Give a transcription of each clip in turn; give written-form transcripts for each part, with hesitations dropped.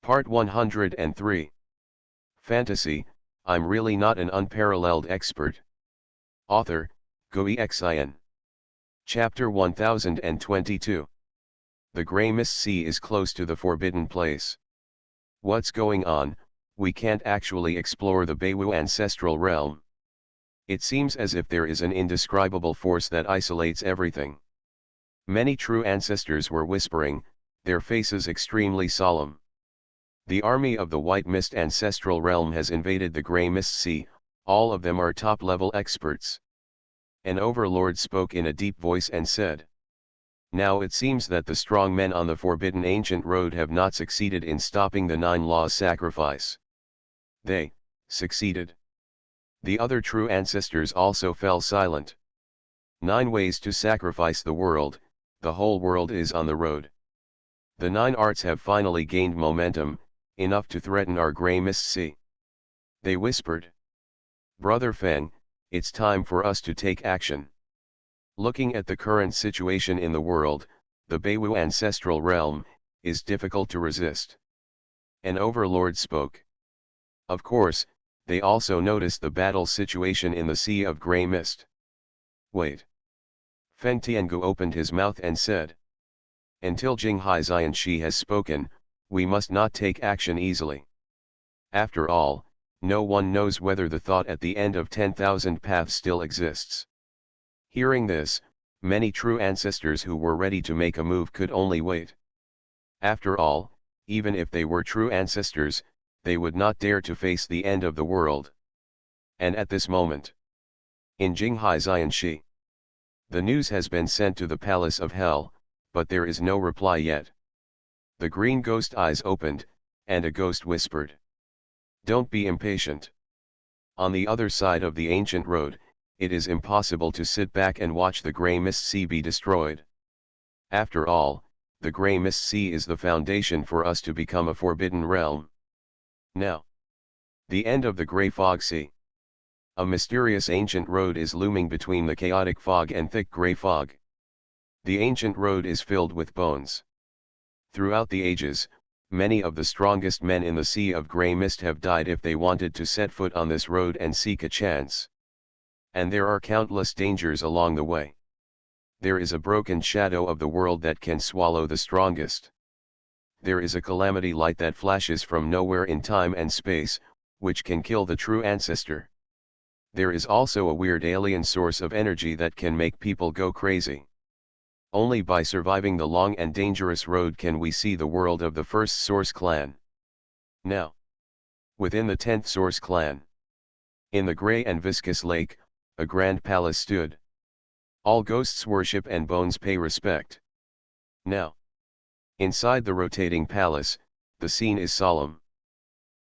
Part 103. Fantasy, I'm really not an unparalleled expert. Author, Xuanhuan. Chapter 1022. The Grey Mist Sea is close to the forbidden place. What's going on? We can't actually explore the Beiwu ancestral realm. It seems as if there is an indescribable force that isolates everything. Many true ancestors were whispering, their faces extremely solemn. The army of the White Mist ancestral realm has invaded the Grey Mist Sea, all of them are top-level experts. An overlord spoke in a deep voice and said, "Now it seems that the strong men on the forbidden ancient road have not succeeded in stopping the 9 laws sacrifice. They succeeded." The other true ancestors also fell silent. 9 ways to sacrifice the world, the whole world is on the road. The 9 arts have finally gained momentum, enough to threaten our Grey Mist Sea. They whispered. "Brother Feng, it's time for us to take action. Looking at the current situation in the world, the Beiwu ancestral realm, is difficult to resist." An overlord spoke. Of course, they also noticed the battle situation in the Sea of Grey Mist. Wait. Feng Tiangu opened his mouth and said, "Until Jinghai Xianxi has spoken, we must not take action easily. After all, no one knows whether the thought at the end of 10,000 paths still exists." Hearing this, many true ancestors who were ready to make a move could only wait. After all, even if they were true ancestors, they would not dare to face the end of the world. And at this moment, in Jinghai Xianxi, the news has been sent to the Palace of Hell, but there is no reply yet. The green ghost eyes opened, and a ghost whispered, "Don't be impatient. On the other side of the ancient road, it is impossible to sit back and watch the Grey Mist Sea be destroyed. After all, the Grey Mist Sea is the foundation for us to become a forbidden realm. Now, the end of the Grey Fog Sea. A mysterious ancient road is looming between the chaotic fog and thick grey fog. The ancient road is filled with bones. Throughout the ages, many of the strongest men in the Sea of Grey Mist have died if they wanted to set foot on this road and seek a chance. And there are countless dangers along the way. There is a broken shadow of the world that can swallow the strongest. There is a calamity light that flashes from nowhere in time and space, which can kill the true ancestor. There is also a weird alien source of energy that can make people go crazy. Only by surviving the long and dangerous road can we see the world of the first Source clan. Now, within the 10th Source clan, in the grey and viscous lake, a grand palace stood. All ghosts worship and bones pay respect. Now, inside the rotating palace, the scene is solemn.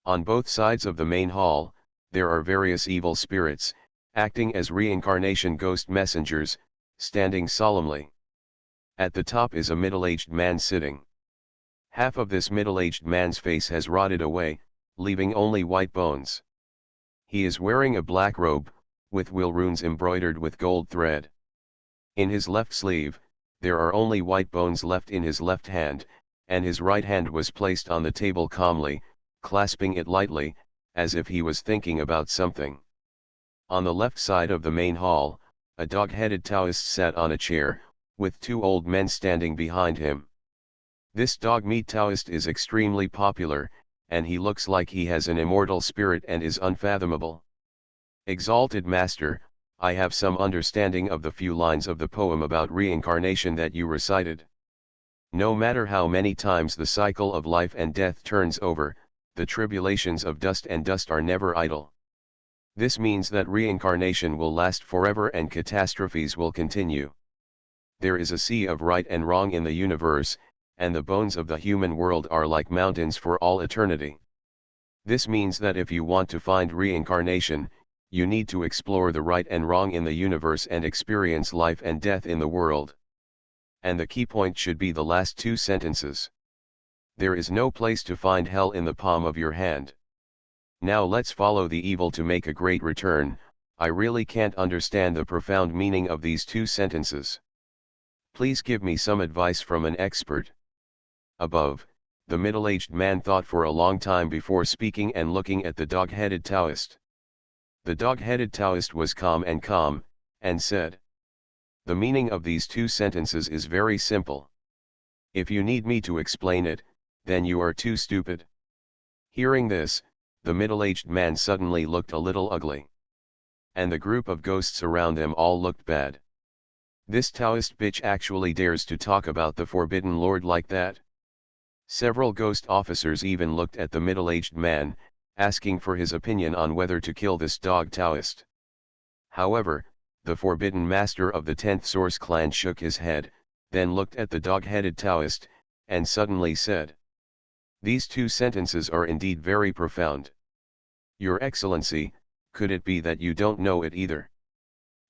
On both sides of the main hall, there are various evil spirits, acting as reincarnation ghost messengers, standing solemnly. At the top is a middle-aged man sitting. Half of this middle-aged man's face has rotted away, leaving only white bones. He is wearing a black robe, with will runes embroidered with gold thread. In his left sleeve, there are only white bones left in his left hand, and his right hand was placed on the table calmly, clasping it lightly, as if he was thinking about something. On the left side of the main hall, a dog-headed Taoist sat on a chair, with 2 old men standing behind him. This dog-meat Taoist is extremely popular, and he looks like he has an immortal spirit and is unfathomable. "Exalted Master, I have some understanding of the few lines of the poem about reincarnation that you recited. No matter how many times the cycle of life and death turns over, the tribulations of dust and dust are never idle. This means that reincarnation will last forever and catastrophes will continue. There is a sea of right and wrong in the universe, and the bones of the human world are like mountains for all eternity. This means that if you want to find reincarnation, you need to explore the right and wrong in the universe and experience life and death in the world." And the key point should be the last 2 sentences. There is no place to find hell in the palm of your hand. Now let's follow the evil to make a great return. I really can't understand the profound meaning of these 2 sentences. Please give me some advice from an expert. Above, The middle-aged man thought for a long time before speaking and looking at the dog-headed Taoist. The dog-headed Taoist was calm, and said, "The meaning of these two sentences is very simple. If you need me to explain it, then you are too stupid." Hearing this, the middle-aged man suddenly looked a little ugly. And the group of ghosts around them all looked bad. This Taoist bitch actually dares to talk about the Forbidden Lord like that? Several ghost officers even looked at the middle-aged man, asking for his opinion on whether to kill this dog Taoist. However, the Forbidden Master of the 10th Source clan shook his head, then looked at the dog-headed Taoist, and suddenly said, "These two sentences are indeed very profound. Your Excellency, could it be that you don't know it either?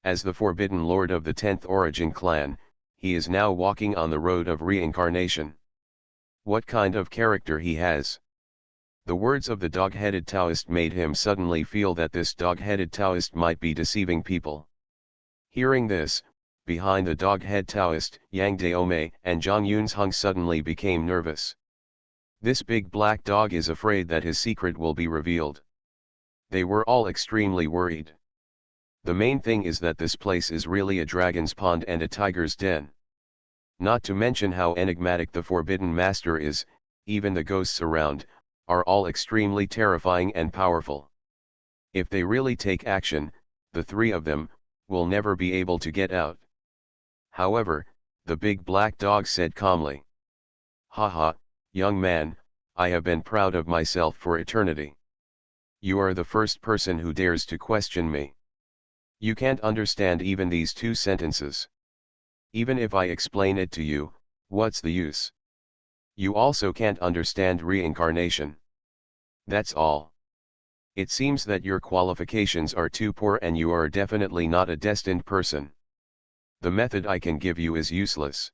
As the Forbidden Lord of the 10th Origin clan, he is now walking on the road of reincarnation. What kind of character he has?" The words of the dog-headed Taoist made him suddenly feel that this dog-headed Taoist might be deceiving people. Hearing this, behind the dog-head Taoist, Yang Daomei and Zhang Yunzheng suddenly became nervous. This big black dog is afraid that his secret will be revealed. They were all extremely worried. The main thing is that this place is really a dragon's pond and a tiger's den. Not to mention how enigmatic the Forbidden Master is, even the ghosts around, are all extremely terrifying and powerful. If they really take action, the three of them will never be able to get out. However, the big black dog said calmly, "Haha, young man, I have been proud of myself for eternity. You are the first person who dares to question me. You can't understand even these two sentences. Even if I explain it to you, what's the use? You also can't understand reincarnation. That's all. It seems that your qualifications are too poor and you are definitely not a destined person. The method I can give you is useless."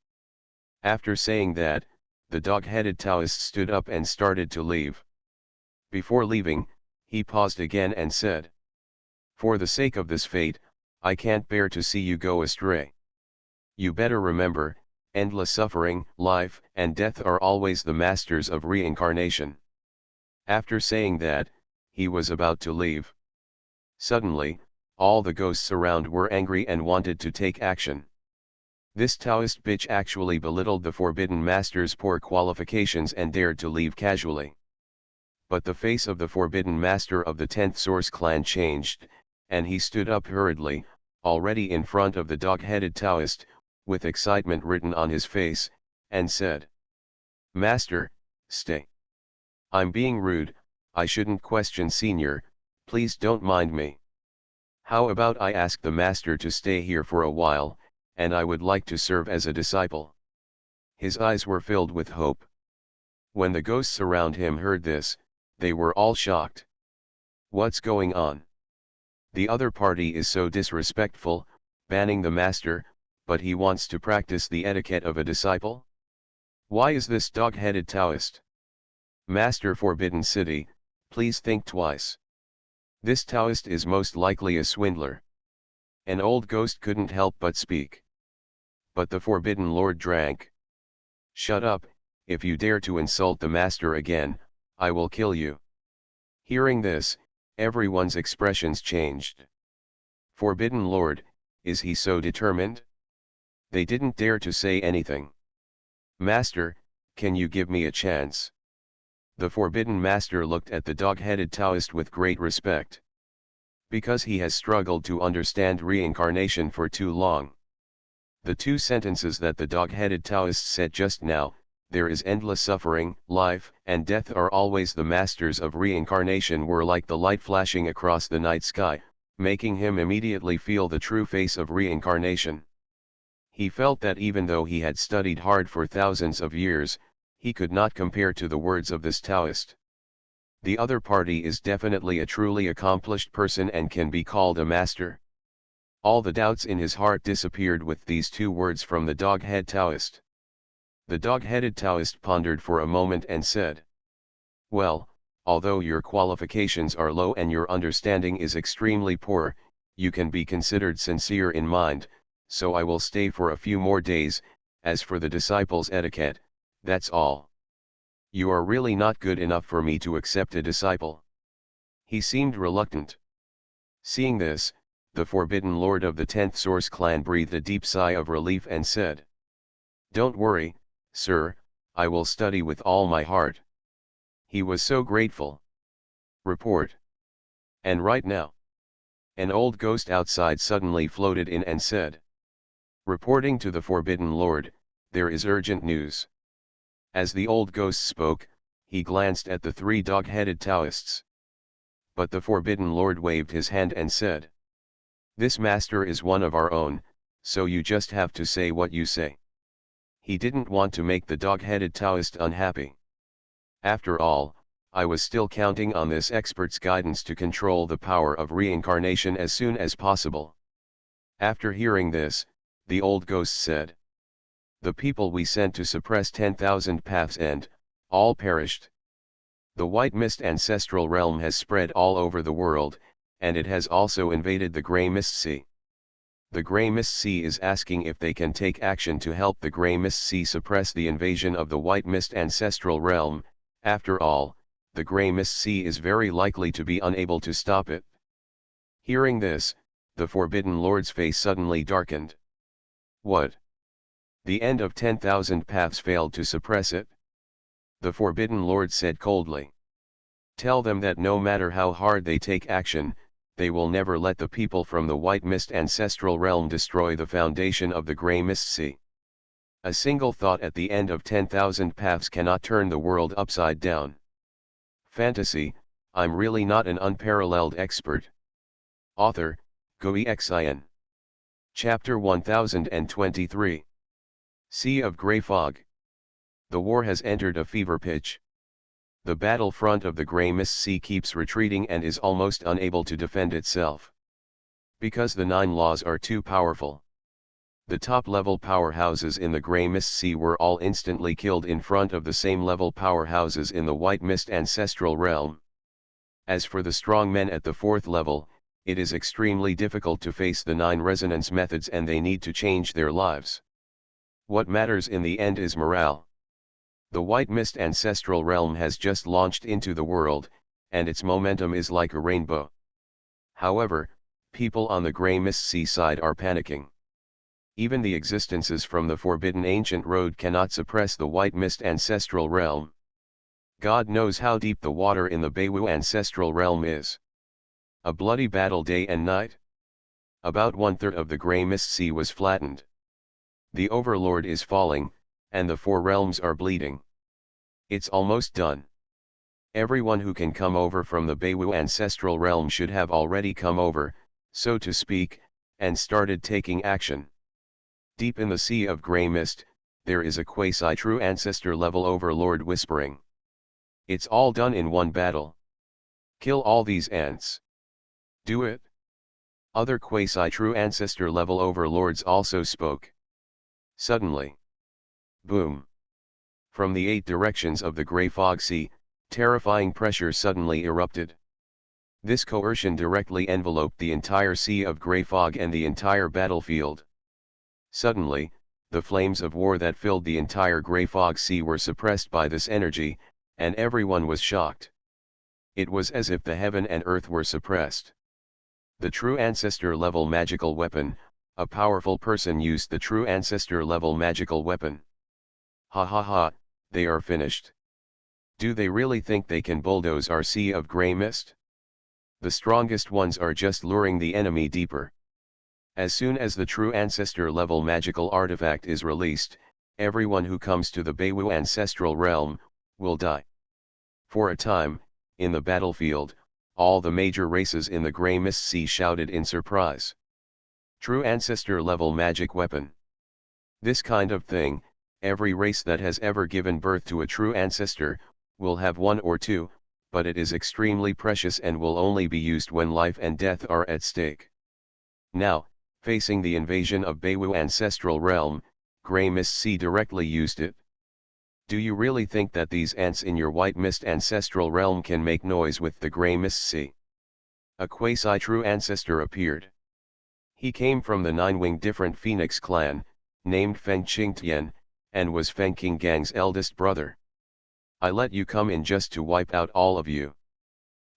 After saying that, the dog-headed Taoist stood up and started to leave. Before leaving, he paused again and said, "For the sake of this fate, I can't bear to see you go astray. You better remember, endless suffering, life, and death are always the masters of reincarnation." After saying that, he was about to leave. Suddenly, all the ghosts around were angry and wanted to take action. This Taoist bitch actually belittled the Forbidden Master's poor qualifications and dared to leave casually. But the face of the Forbidden Master of the 10th Source clan changed, and he stood up hurriedly, already in front of the dog-headed Taoist, with excitement written on his face, and said, "Master, stay. I'm being rude, I shouldn't question senior, please don't mind me. How about I ask the master to stay here for a while, and I would like to serve as a disciple." His eyes were filled with hope. When the ghosts around him heard this, they were all shocked. What's going on? The other party is so disrespectful, banning the master, but he wants to practice the etiquette of a disciple? Why is this dog-headed Taoist? Master Forbidden City, please think twice. This Taoist is most likely a swindler. An old ghost couldn't help but speak. But the Forbidden Lord drank. "Shut up, if you dare to insult the master again, I will kill you." Hearing this, everyone's expressions changed. Forbidden Lord, is he so determined? They didn't dare to say anything. "Master, can you give me a chance?" The Forbidden Master looked at the dog-headed Taoist with great respect. Because he has struggled to understand reincarnation for too long. The two sentences that the dog-headed Taoist said just now, "There is endless suffering, life, and death are always the masters of reincarnation," were like the light flashing across the night sky, making him immediately feel the true face of reincarnation. He felt that even though he had studied hard for thousands of years, he could not compare to the words of this Taoist. The other party is definitely a truly accomplished person and can be called a master. All the doubts in his heart disappeared with these two words from the dog-head Taoist. The dog-headed Taoist pondered for a moment and said, "Well, although your qualifications are low and your understanding is extremely poor, you can be considered sincere in mind, so I will stay for a few more days. As for the disciples' etiquette, that's all." You are really not good enough for me to accept a disciple. He seemed reluctant. Seeing this, the Forbidden Lord of the 10th Source clan breathed a deep sigh of relief and said, "Don't worry, sir, I will study with all my heart." He was so grateful. Report. And right now, an old ghost outside suddenly floated in and said, "Reporting to the Forbidden Lord, there is urgent news." As the old ghost spoke, he glanced at the three dog-headed Taoists. But the Forbidden Lord waved his hand and said, "This master is one of our own, so you just have to say what you say." He didn't want to make the dog-headed Taoist unhappy. After all, I was still counting on this expert's guidance to control the power of reincarnation as soon as possible. After hearing this, the old ghost said, "The people we sent to suppress 10,000 paths and, all perished. The white mist ancestral realm has spread all over the world, and it has also invaded the Grey Mist Sea. The Grey Mist Sea is asking if they can take action to help the Grey Mist Sea suppress the invasion of the white mist ancestral realm. After all, the Grey Mist Sea is very likely to be unable to stop it." Hearing this, the Forbidden Lord's face suddenly darkened. What? The end of 10,000 paths failed to suppress it? The Forbidden Lord said coldly. "Tell them that no matter how hard they take action, they will never let the people from the White Mist ancestral realm destroy the foundation of the Grey Mist Sea. A single thought at the end of 10,000 paths cannot turn the world upside down." Fantasy, I'm really not an unparalleled expert. Author, Xuanhuan. Chapter 1023. Sea of Grey Fog. The war has entered a fever pitch. The battlefront of the Grey Mist Sea keeps retreating and is almost unable to defend itself. Because the 9 laws are too powerful. The top-level powerhouses in the Grey Mist Sea were all instantly killed in front of the same level powerhouses in the White Mist ancestral realm. As for the strong men at the 4th level, it is extremely difficult to face the 9 resonance methods and they need to change their lives. What matters in the end is morale. The White Mist ancestral realm has just launched into the world, and its momentum is like a rainbow. However, people on the Grey Mist Sea side are panicking. Even the existences from the forbidden ancient road cannot suppress the White Mist ancestral realm. God knows how deep the water in the Beiwu ancestral realm is. A bloody battle day and night. About 1/3 of the Grey Mist Sea was flattened. The Overlord is falling, and the 4 realms are bleeding. It's almost done. Everyone who can come over from the Beiwu ancestral realm should have already come over, so to speak, and started taking action. Deep in the Sea of Grey Mist, there is a quasi-true ancestor-level overlord whispering. "It's all done in one battle. Kill all these ants." "Do it." Other quasi-true ancestor-level overlords also spoke. Suddenly. Boom. From the 8 directions of the Grey Fog Sea, terrifying pressure suddenly erupted. This coercion directly enveloped the entire Sea of Grey Fog and the entire battlefield. Suddenly, the flames of war that filled the entire Grey Fog Sea were suppressed by this energy, and everyone was shocked. It was as if the heaven and earth were suppressed. The true ancestor-level magical weapon, a powerful person used the true ancestor-level magical weapon. Ha ha ha, they are finished. Do they really think they can bulldoze our Sea of Grey Mist? The strongest ones are just luring the enemy deeper. As soon as the true ancestor-level magical artifact is released, everyone who comes to the Beiwu ancestral realm, will die. For a time, in the battlefield, all the major races in the Grey Mist Sea shouted in surprise. True ancestor-level magic weapon. This kind of thing, every race that has ever given birth to a true ancestor, will have 1 or 2, but it is extremely precious and will only be used when life and death are at stake. Now, facing the invasion of Beiwu ancestral realm, Grey Mist Sea directly used it. Do you really think that these ants in your White Mist ancestral realm can make noise with the Grey Mist Sea? A quasi-true ancestor appeared. He came from the 9-winged different Phoenix clan, named Feng Qingtian, and was Feng King Gang's eldest brother. I let you come in just to wipe out all of you.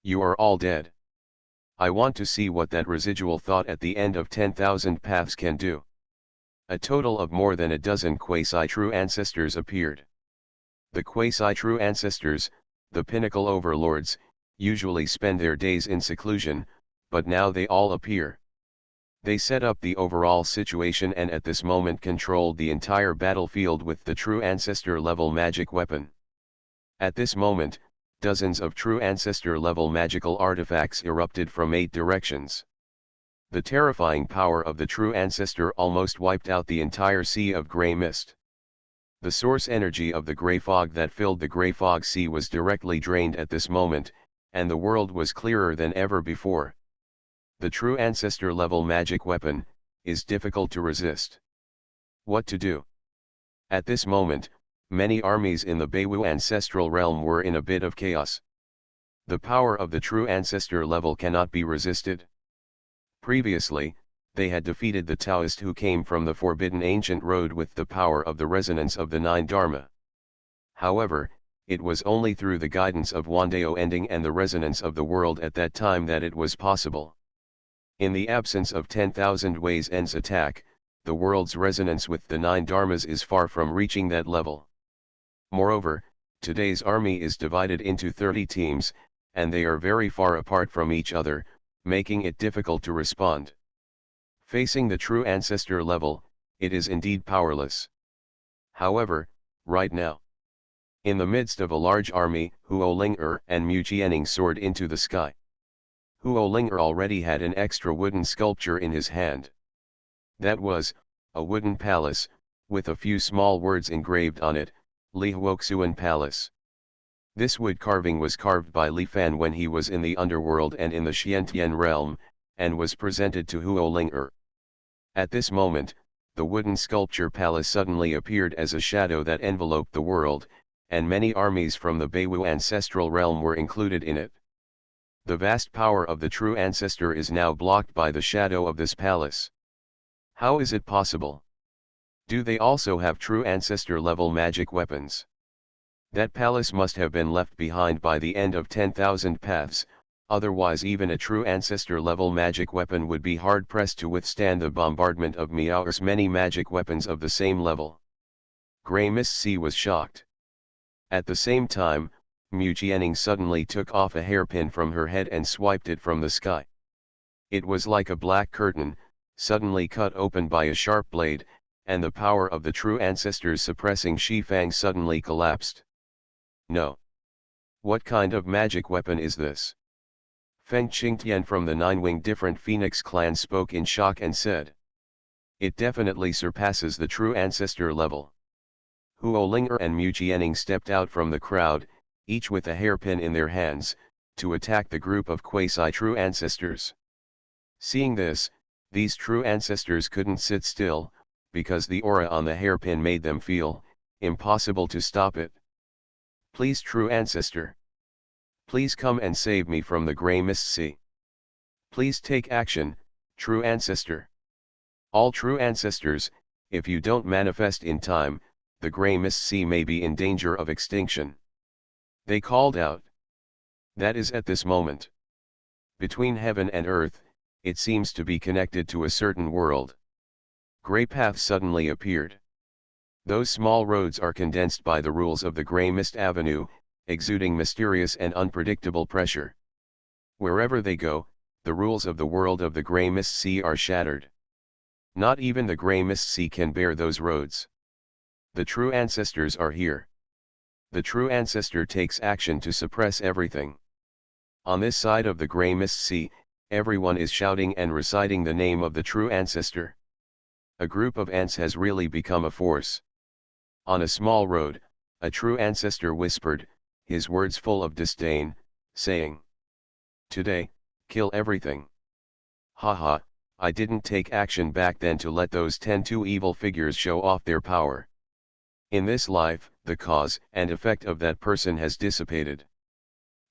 You are all dead. I want to see what that residual thought at the end of 10,000 paths can do. A total of more than a dozen quasi-true ancestors appeared. The quasi-true ancestors, the pinnacle overlords, usually spend their days in seclusion, but now they all appear. They set up the overall situation and at this moment controlled the entire battlefield with the true ancestor level magic weapon. At this moment, dozens of true ancestor level magical artifacts erupted from 8 directions. The terrifying power of the true ancestor almost wiped out the entire sea of grey mist. The source energy of the grey fog that filled the grey fog sea was directly drained at this moment, and the world was clearer than ever before. The true ancestor level magic weapon is difficult to resist. What to do? At this moment, many armies in the Beiwu ancestral realm were in a bit of chaos. The power of the true ancestor level cannot be resisted. Previously, they had defeated the Taoist who came from the forbidden ancient road with the power of the resonance of the 9 Dharma. However, it was only through the guidance of Wandao ending and the resonance of the world at that time that it was possible. In the absence of 10,000 ways ends attack, the world's resonance with the 9 Dharmas is far from reaching that level. Moreover, today's army is divided into 30 teams, and they are very far apart from each other, making it difficult to respond. Facing the true ancestor level, it is indeed powerless. However, right now, in the midst of a large army, Huo Ling'er and Mu Jianing soared into the sky. Huo Ling'er already had an extra wooden sculpture in his hand. That was a wooden palace, with a few small words engraved on it, Li Huoxuan Palace. This wood carving was carved by Li Fan when he was in the underworld and in the Xiantian realm, and was presented to Huo Ling'er. At this moment, the wooden sculpture palace suddenly appeared as a shadow that enveloped the world, and many armies from the Beiwu ancestral realm were included in it. The vast power of the true ancestor is now blocked by the shadow of this palace. How is it possible? Do they also have true ancestor level magic weapons? That palace must have been left behind by the end of 10,000 paths, otherwise even a true ancestor level magic weapon would be hard pressed to withstand the bombardment of Miao's many magic weapons of the same level. Grey Mist Sea was shocked. At the same time, Mu Jianing suddenly took off a hairpin from her head and swiped it from the sky. It was like a black curtain, suddenly cut open by a sharp blade, and the power of the true ancestors suppressing Shifang suddenly collapsed. No. What kind of magic weapon is this? Feng Qingtian from the Nine-Winged Different Phoenix clan spoke in shock and said. It definitely surpasses the true ancestor level. Huo Ling'er and Mu Jianing stepped out from the crowd, each with a hairpin in their hands, to attack the group of quasi-true ancestors. Seeing this, these true ancestors couldn't sit still, because the aura on the hairpin made them feel impossible to stop it. Please, true ancestor. Please come and save me from the Grey Mist Sea. Please take action, true ancestor. All true ancestors, if you don't manifest in time, the Grey Mist Sea may be in danger of extinction. They called out. That is at this moment. Between heaven and earth, it seems to be connected to a certain world. Grey paths suddenly appeared. Those small roads are condensed by the rules of the Grey Mist Avenue, exuding mysterious and unpredictable pressure. Wherever they go, the rules of the world of the Grey Mist Sea are shattered. Not even the Grey Mist Sea can bear those roads. The true ancestors are here. The true ancestor takes action to suppress everything. On this side of the Grey Mist Sea, everyone is shouting and reciting the name of the true ancestor. A group of ants has really become a force. On a small road, a true ancestor whispered, his words full of disdain, saying, "Today, kill everything. Haha, I didn't take action back then to let those 10 too evil figures show off their power. In this life, the cause and effect of that person has dissipated.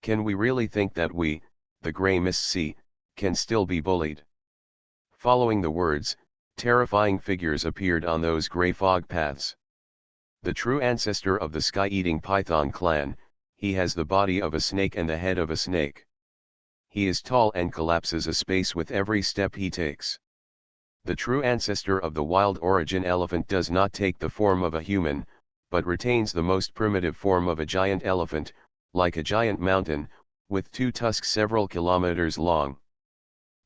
Can we really think that we, the Grey Mist Sea, can still be bullied?" Following the words, terrifying figures appeared on those grey fog paths. The true ancestor of the sky-eating python clan, he has the body of a snake and the head of a snake. He is tall and collapses a space with every step he takes. The true ancestor of the wild origin elephant does not take the form of a human, but retains the most primitive form of a giant elephant, like a giant mountain, with 2 tusks several kilometers long.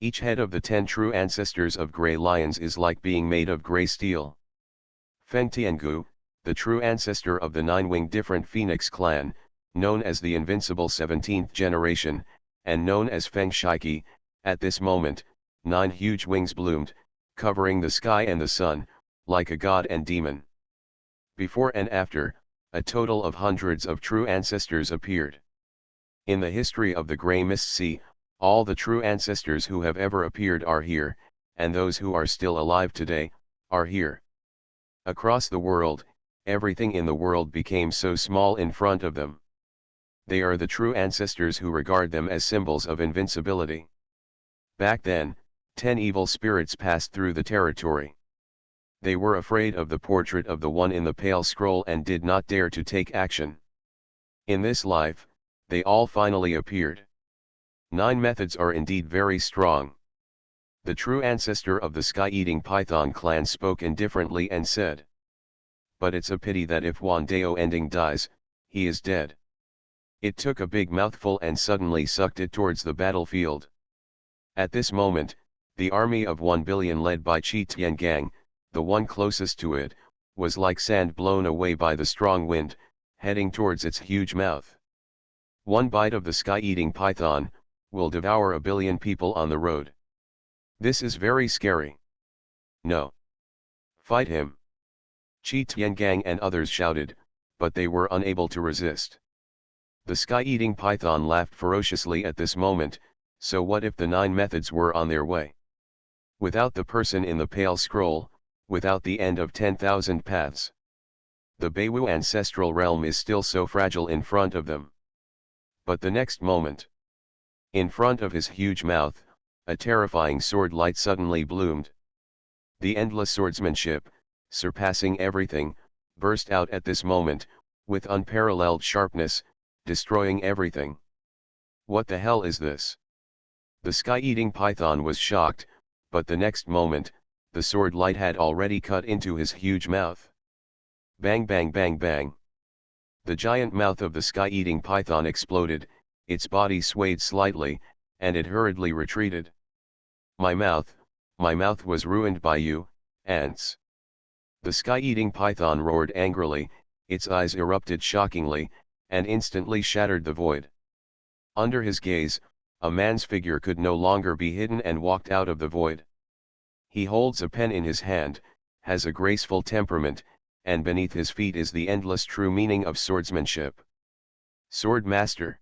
Each head of the 10 true ancestors of gray lions is like being made of gray steel. Feng Tiangu, the true ancestor of the 9-winged different phoenix clan, known as the invincible 17th generation, and known as Feng Shiki, at this moment, 9 huge wings bloomed, covering the sky and the sun, like a god and demon. Before and after, a total of hundreds of true ancestors appeared. In the history of the Grey Mist Sea, all the true ancestors who have ever appeared are here, and those who are still alive today, are here. Across the world, everything in the world became so small in front of them. They are the true ancestors who regard them as symbols of invincibility. Back then, 10 evil spirits passed through the territory. They were afraid of the portrait of the one in the pale scroll and did not dare to take action. In this life, they all finally appeared. 9 methods are indeed very strong. The true ancestor of the sky-eating python clan spoke indifferently and said, "But it's a pity that if Wandeo ending dies, he is dead." It took a big mouthful and suddenly sucked it towards the battlefield. At this moment, the army of 1 billion led by Qi Tiangang, the one closest to it, was like sand blown away by the strong wind, heading towards its huge mouth. One bite of the sky-eating python will devour 1 billion people on the road. This is very scary. No. Fight him. Qi Tiangang and others shouted, but they were unable to resist. The sky-eating python laughed ferociously at this moment, so what if the 9 methods were on their way? Without the person in the pale scroll, without the end of 10,000 paths. The Beiwu ancestral realm is still so fragile in front of them. But the next moment, in front of his huge mouth, a terrifying sword light suddenly bloomed. The endless swordsmanship, surpassing everything, burst out at this moment, with unparalleled sharpness, destroying everything. What the hell is this? The sky-eating python was shocked, but the next moment, the sword light had already cut into his huge mouth. Bang bang bang bang. The giant mouth of the sky-eating python exploded, its body swayed slightly, and it hurriedly retreated. My mouth was ruined by you, ants. The sky-eating python roared angrily, its eyes erupted shockingly, and instantly shattered the void. Under his gaze, a man's figure could no longer be hidden and walked out of the void. He holds a pen in his hand, has a graceful temperament, and beneath his feet is the endless true meaning of swordsmanship. Sword Master.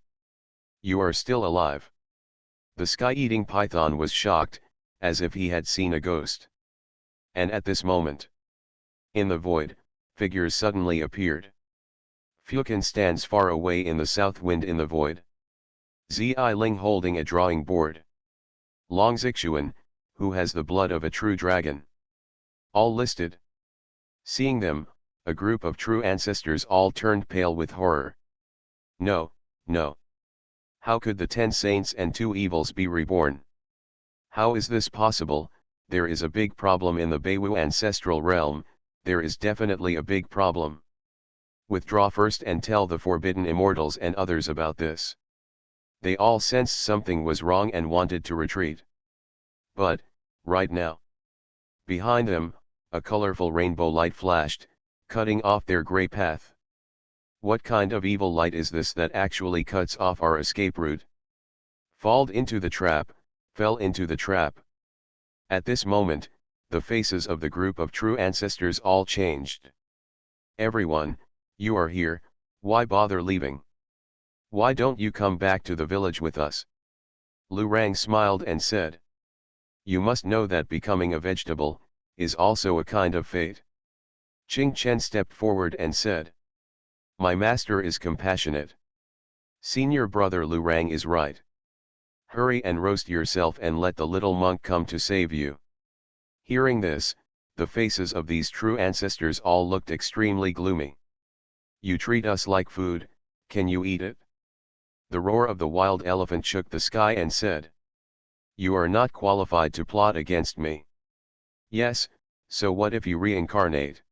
You are still alive. The sky-eating python was shocked, as if he had seen a ghost. And at this moment, in the void, figures suddenly appeared. Fukin stands far away in the south wind in the void. Zi Ling holding a drawing board. Long Xuanhuan, who has the blood of a true dragon. All listed. Seeing them, a group of true ancestors all turned pale with horror. No, no. How could the 10 saints and 2 evils be reborn? How is this possible? There is a big problem in the Beiwu ancestral realm, there is definitely a big problem. Withdraw first and tell the forbidden immortals and others about this. They all sensed something was wrong and wanted to retreat. But, right now, behind them, a colorful rainbow light flashed, cutting off their gray path. What kind of evil light is this that actually cuts off our escape route? Fell into the trap. At this moment, the faces of the group of true ancestors all changed. Everyone, you are here, why bother leaving? Why don't you come back to the village with us? Lu Rang smiled and said. You must know that becoming a vegetable is also a kind of fate. Qing Chen stepped forward and said. My master is compassionate. Senior brother Lu Rang is right. Hurry and roast yourself and let the little monk come to save you. Hearing this, the faces of these true ancestors all looked extremely gloomy. You treat us like food, can you eat it? The roar of the wild elephant shook the sky and said, You are not qualified to plot against me. Yes, so what if you reincarnate?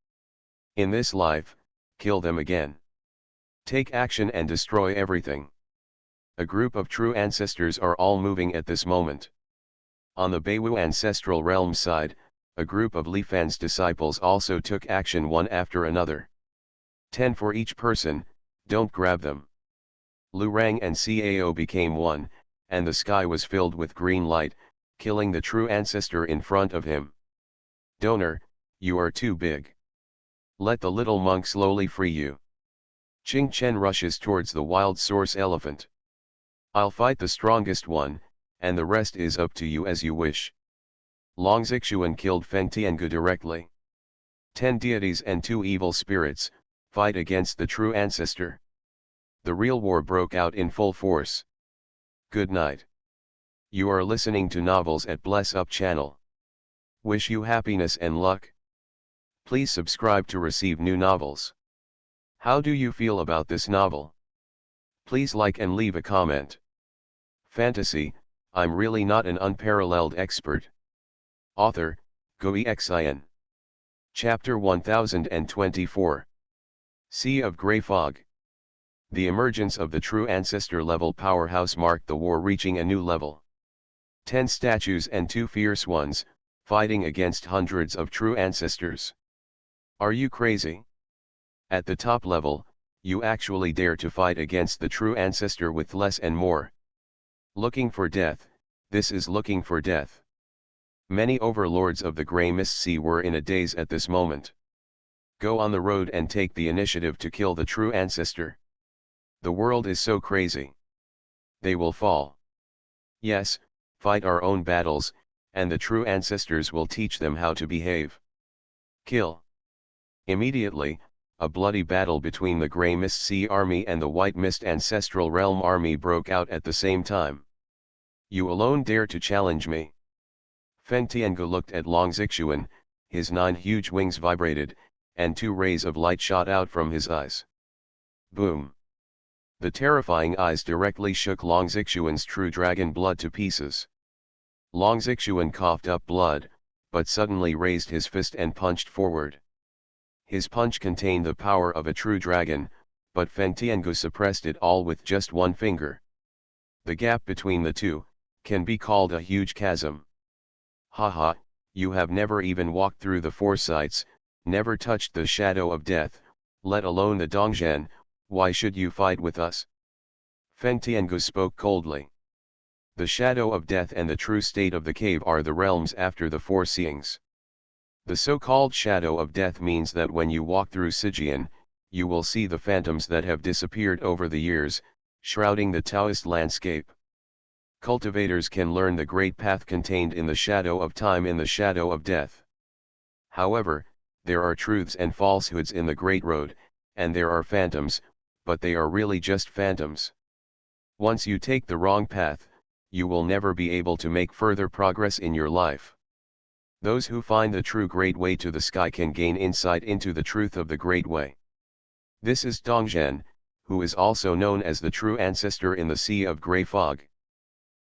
In this life, kill them again. Take action and destroy everything. A group of true ancestors are all moving at this moment. On the Beiwu ancestral realm side, a group of Li Fan's disciples also took action one after another. 10 for each person, don't grab them. Lu Rang and Cao became one, and the sky was filled with green light, killing the true ancestor in front of him. Donor, you are too big. Let the little monk slowly free you. Qing Chen rushes towards the wild source elephant. I'll fight the strongest one, and the rest is up to you as you wish. Long Xuanhuan killed Feng Tiangu directly. 10 deities and 2 evil spirits fight against the true ancestor. The real war broke out in full force. Good night. You are listening to Novels at Bless Up channel. Wish you happiness and luck. Please subscribe to receive new novels. How do you feel about this novel? Please like and leave a comment. Fantasy, I'm really not an unparalleled expert. Author, Xuanhuan. Chapter 1024. Sea of Grey Fog. The emergence of the true ancestor-level powerhouse marked the war reaching a new level. 10 statues and 2 fierce ones, fighting against hundreds of true ancestors. Are you crazy? At the top level, you actually dare to fight against the true ancestor with less and more. Looking for death, this is looking for death. Many overlords of the Grey Mist Sea were in a daze at this moment. Go on the road and take the initiative to kill the true ancestor. The world is so crazy. They will fall. Yes, fight our own battles, and the true ancestors will teach them how to behave. Kill. Immediately, a bloody battle between the Grey Mist Sea Army and the White Mist Ancestral Realm Army broke out at the same time. You alone dare to challenge me? Feng Tiangu looked at Long Xuanhuan, his 9 huge wings vibrated, and 2 rays of light shot out from his eyes. Boom! The terrifying eyes directly shook Long Xuanhuan's true dragon blood to pieces. Long Xuanhuan coughed up blood, but suddenly raised his fist and punched forward. His punch contained the power of a true dragon, but Feng Tiangu suppressed it all with just one finger. The gap between the two can be called a huge chasm. Haha, you have never even walked through the foresights, never touched the shadow of death, let alone the Dongzhan, why should you fight with us? Feng Tiangu spoke coldly. The shadow of death and the true state of the cave are the realms after the four seeings. The so-called shadow of death means that when you walk through Sijian, you will see the phantoms that have disappeared over the years, shrouding the Taoist landscape. Cultivators can learn the great path contained in the shadow of time in the shadow of death. However, there are truths and falsehoods in the great road, and there are phantoms, but they are really just phantoms. Once you take the wrong path, you will never be able to make further progress in your life. Those who find the true great way to the sky can gain insight into the truth of the great way. This is Dongzhan, who is also known as the true ancestor in the Sea of Grey Fog.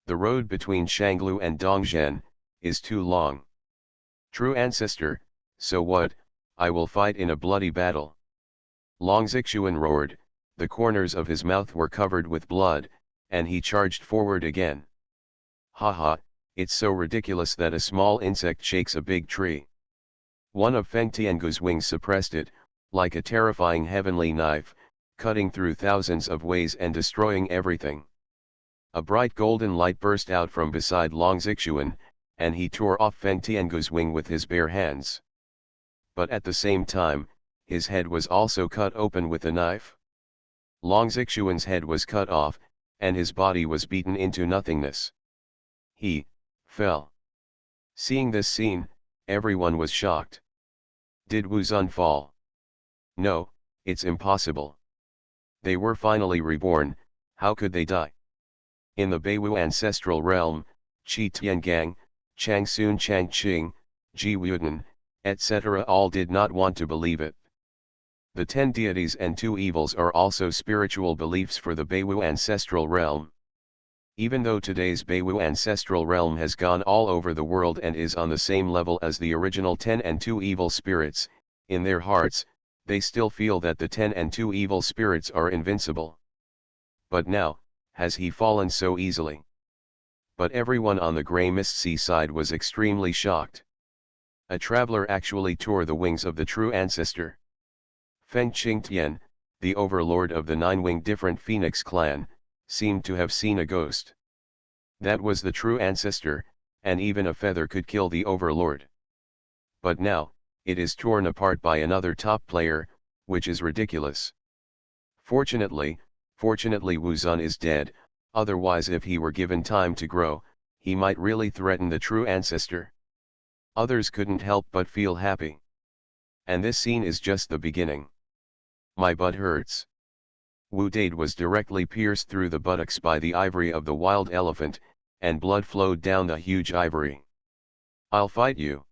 The road between Shanglu and Dongzhan is too long. True ancestor, so what, I will fight in a bloody battle. Long Xuanhuan roared, the corners of his mouth were covered with blood, and he charged forward again. Haha, it's so ridiculous that a small insect shakes a big tree. One of Feng Tiangu's wings suppressed it, like a terrifying heavenly knife, cutting through thousands of ways and destroying everything. A bright golden light burst out from beside Long Xuanhuan, and he tore off Feng Tiangu's wing with his bare hands. But at the same time, his head was also cut open with a knife. Long Xuanhuan's head was cut off, and his body was beaten into nothingness. He fell. Seeing this scene, everyone was shocked. Did Wu Zun fall? No, it's impossible. They were finally reborn, how could they die? In the Beiwu ancestral realm, Qi Tiangang, Chang Sun Chang Qing, Ji Wudan, etc. all did not want to believe it. The 10 deities and 2 evils are also spiritual beliefs for the Beiwu ancestral realm. Even though today's Beiwu ancestral realm has gone all over the world and is on the same level as the original 10 and 2 evil spirits, in their hearts, they still feel that the 10 and 2 evil spirits are invincible. But now, has he fallen so easily? But everyone on the Grey Mist Sea side was extremely shocked. A traveler actually tore the wings of the true ancestor. Feng Qingtian, the overlord of the nine-winged different phoenix clan, seemed to have seen a ghost. That was the true ancestor, and even a feather could kill the overlord. But now, it is torn apart by another top player, which is ridiculous. Fortunately Wu Zun is dead, otherwise if he were given time to grow, he might really threaten the true ancestor. Others couldn't help but feel happy. And this scene is just the beginning. My butt hurts. Wu Dade was directly pierced through the buttocks by the ivory of the wild elephant, and blood flowed down the huge ivory. I'll fight you.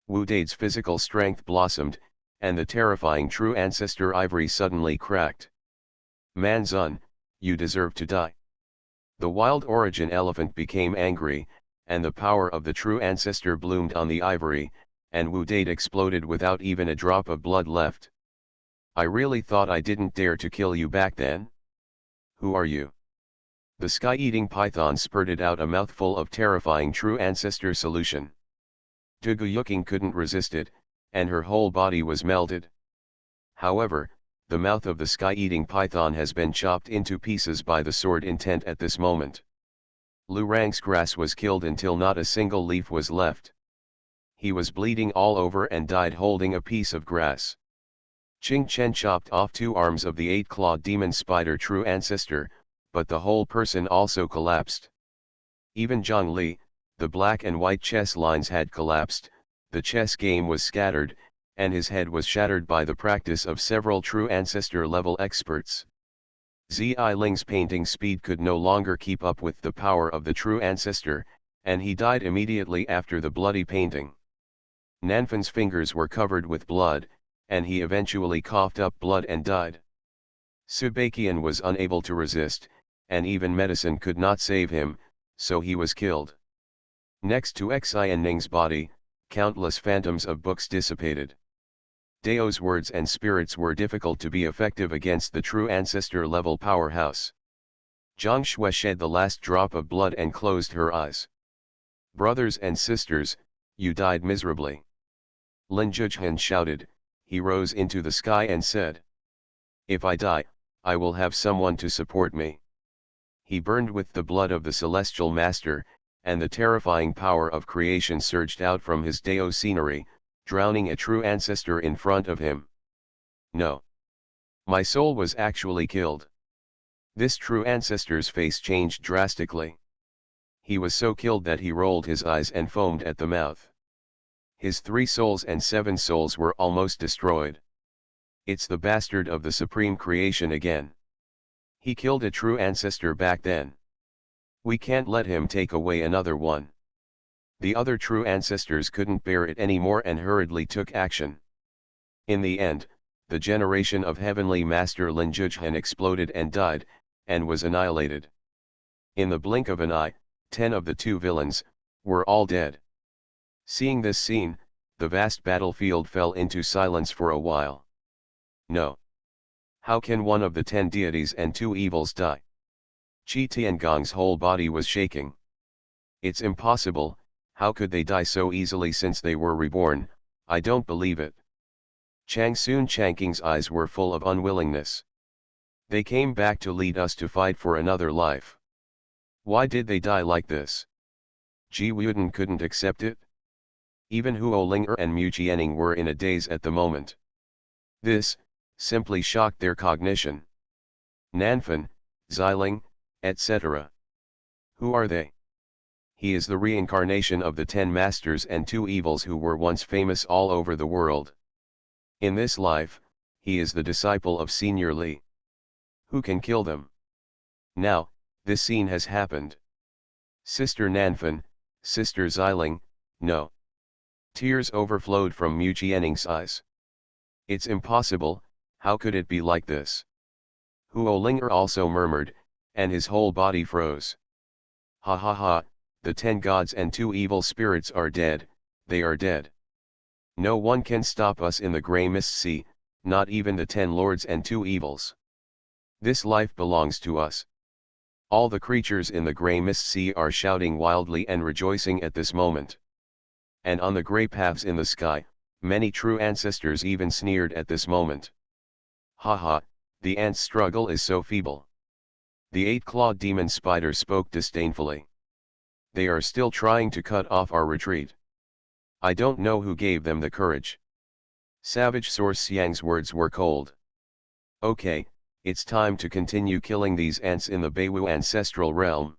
Wu Dade's physical strength blossomed, and the terrifying true ancestor ivory suddenly cracked. Man Zun, you deserve to die. The wild origin elephant became angry, and the power of the true ancestor bloomed on the ivory, and Wu Dade exploded without even a drop of blood left. I really thought I didn't dare to kill you back then? Who are you? The sky-eating python spurted out a mouthful of terrifying true ancestor solution. Tuguyuking couldn't resist it, and her whole body was melted. However, the mouth of the sky-eating python has been chopped into pieces by the sword intent at this moment. Lu Rang's grass was killed until not a single leaf was left. He was bleeding all over and died holding a piece of grass. Qing Chen chopped off 2 arms of the 8-clawed demon spider true ancestor, but the whole person also collapsed. Even Zhang Li, the black and white chess lines had collapsed, the chess game was scattered, and his head was shattered by the practice of several true ancestor level experts. Zi Ling's painting speed could no longer keep up with the power of the true ancestor, and he died immediately after the bloody painting. Nanfan's fingers were covered with blood, and he eventually coughed up blood and died. Subakian was unable to resist, and even medicine could not save him, so he was killed. Next to Xianning's body, countless phantoms of books dissipated. Dao's words and spirits were difficult to be effective against the true ancestor level powerhouse. Zhang Shui shed the last drop of blood and closed her eyes. Brothers and sisters, you died miserably. Lin Zhuzhan shouted. He rose into the sky and said, if I die, I will have someone to support me. He burned with the blood of the celestial master, and the terrifying power of creation surged out from his Dao scenery, drowning a true ancestor in front of him. No. My soul was actually killed. This true ancestor's face changed drastically. He was so killed that he rolled his eyes and foamed at the mouth. His 3 souls and 7 souls were almost destroyed. It's the bastard of the supreme creation again. He killed a true ancestor back then. We can't let him take away another one. The other true ancestors couldn't bear it anymore and hurriedly took action. In the end, the generation of Heavenly Master Lin Zhuzhan exploded and died, and was annihilated. In the blink of an eye, 10 of the 2 villains were all dead. Seeing this scene, the vast battlefield fell into silence for a while. No. How can one of the 10 deities and 2 evils die? Qi Tiangong's whole body was shaking. It's impossible, how could they die so easily since they were reborn? I don't believe it. Chang Sun Changqing's eyes were full of unwillingness. They came back to lead us to fight for another life. Why did they die like this? Ji Wuden couldn't accept it. Even Huo Linger and Mu Jianing were in a daze at the moment. This simply shocked their cognition. Nanfan, Xiling, etc. Who are they? He is the reincarnation of the 10 masters and 2 evils who were once famous all over the world. In this life, he is the disciple of Senior Li. Who can kill them? Now, this scene has happened. Sister Nanfan, Sister Xiling, no. Tears overflowed from Mu Jianing's eyes. It's impossible, How could it be like this? Huolinger also murmured, and his whole body froze. Ha ha ha, the 10 gods and 2 evil spirits are dead, they are dead. No one can stop us in the grey mist sea, not even the 10 lords and 2 evils. This life belongs to us. All the creatures in the grey mist sea are shouting wildly and rejoicing at this moment. And on the grey paths in the sky, many true ancestors even sneered at this moment. Ha ha, the ants' struggle is so feeble. The 8-clawed demon spider spoke disdainfully. They are still trying to cut off our retreat. I don't know who gave them the courage. Savage Source Xiang's words were cold. Okay, it's time to continue killing these ants in the Beiwu ancestral realm.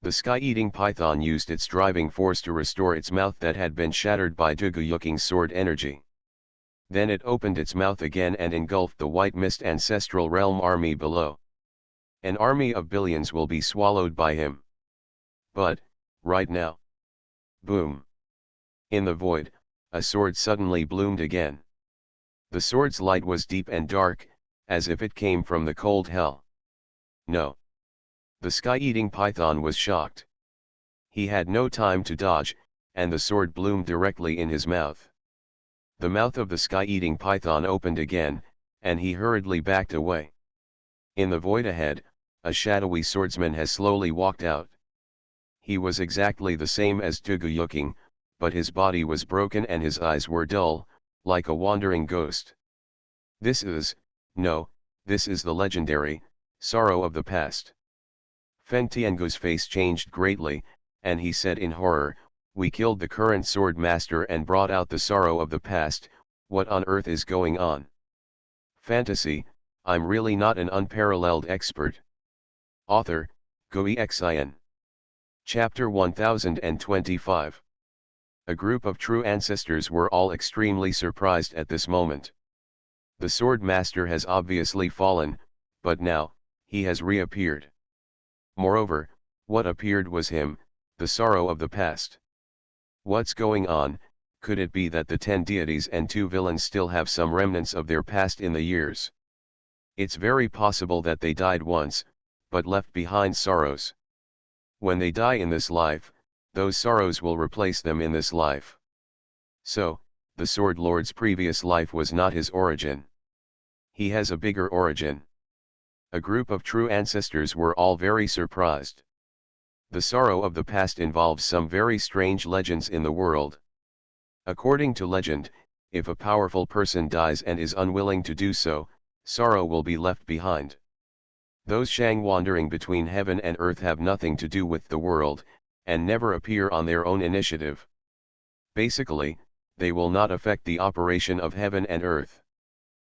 The sky-eating python used its driving force to restore its mouth that had been shattered by Duguyuking's sword energy. Then it opened its mouth again and engulfed the white mist ancestral realm army below. An army of billions will be swallowed by him. But, right now. Boom. In the void, a sword suddenly bloomed again. The sword's light was deep and dark, as if it came from the cold hell. No. The sky-eating python was shocked. He had no time to dodge, and the sword bloomed directly in his mouth. The mouth of the sky-eating python opened again, and he hurriedly backed away. In the void ahead, a shadowy swordsman has slowly walked out. He was exactly the same as Duguyuking, but his body was broken and his eyes were dull, like a wandering ghost. This is the legendary, sorrow of the past. Feng Tiangu's face changed greatly, and he said in horror, we killed the current sword master and brought out the sorrow of the past, what on earth is going on? Fantasy, I'm really not an unparalleled expert. Author, Xuanhuan. Chapter 1025. A group of true ancestors were all extremely surprised at this moment. The sword master has obviously fallen, but now, he has reappeared. Moreover, what appeared was him, the sorrow of the past. What's going on? Could it be that the 10 deities and 2 villains still have some remnants of their past in the years? It's very possible that they died once, but left behind sorrows. When they die in this life, those sorrows will replace them in this life. So, the Sword Lord's previous life was not his origin. He has a bigger origin. A group of true ancestors were all very surprised. The sorrow of the past involves some very strange legends in the world. According to legend, if a powerful person dies and is unwilling to do so, sorrow will be left behind. Those Shang wandering between heaven and earth have nothing to do with the world, and never appear on their own initiative. Basically, they will not affect the operation of heaven and earth.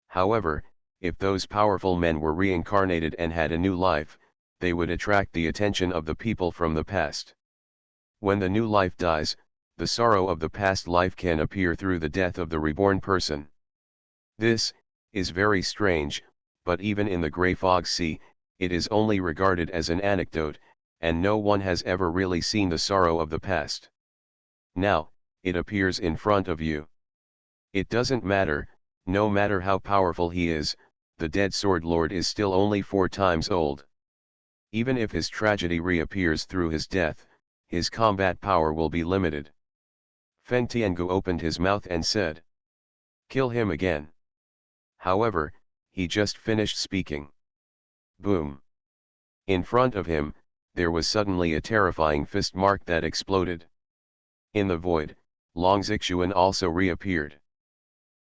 However, if those powerful men were reincarnated and had a new life, they would attract the attention of the people from the past. When the new life dies, the sorrow of the past life can appear through the death of the reborn person. This is very strange, but even in the Grey Fog Sea, it is only regarded as an anecdote, and no one has ever really seen the sorrow of the past. Now, it appears in front of you. It doesn't matter, no matter how powerful he is, the dead Sword Lord is still only 4 times old. Even if his tragedy reappears through his death, his combat power will be limited. Feng Tiangu opened his mouth and said, "Kill him again." However, he just finished speaking. Boom. In front of him, there was suddenly a terrifying fist mark that exploded. In the void, Long Xuanhuan also reappeared.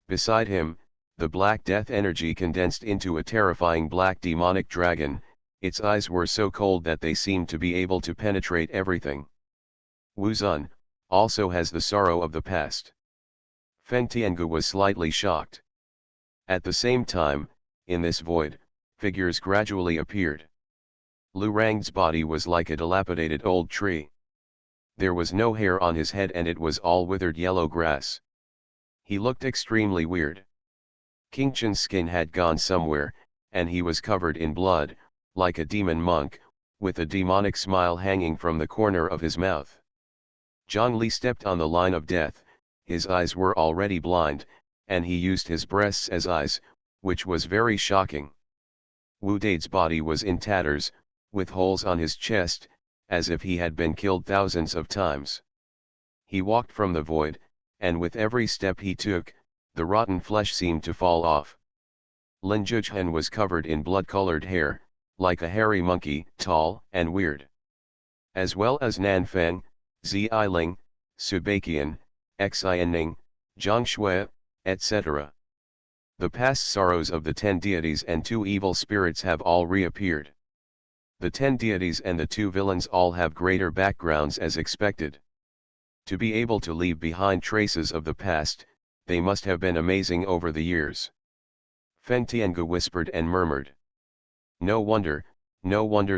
Beside him, the Black Death energy condensed into a terrifying black demonic dragon, its eyes were so cold that they seemed to be able to penetrate everything. Wu Zun also has the sorrow of the past. Feng Tiangu was slightly shocked. At the same time, in this void, figures gradually appeared. Lu Rang's body was like a dilapidated old tree. There was no hair on his head and it was all withered yellow grass. He looked extremely weird. King Chen's skin had gone somewhere, and he was covered in blood, like a demon monk, with a demonic smile hanging from the corner of his mouth. Zhang Li stepped on the line of death, his eyes were already blind, and he used his breasts as eyes, which was very shocking. Wu Dade's body was in tatters, with holes on his chest, as if he had been killed thousands of times. He walked from the void, and with every step he took, the rotten flesh seemed to fall off. Lin Zhuchen was covered in blood-colored hair, like a hairy monkey, tall and weird. As well as Nan Feng, Zi Ailing, Su Baiqian, Xianning, Zhang Shui, etc. The past sorrows of the 10 deities and 2 evil spirits have all reappeared. The 10 deities and the 2 villains all have greater backgrounds as expected. To be able to leave behind traces of the past, they must have been amazing over the years. Feng Tiangu whispered and murmured. No wonder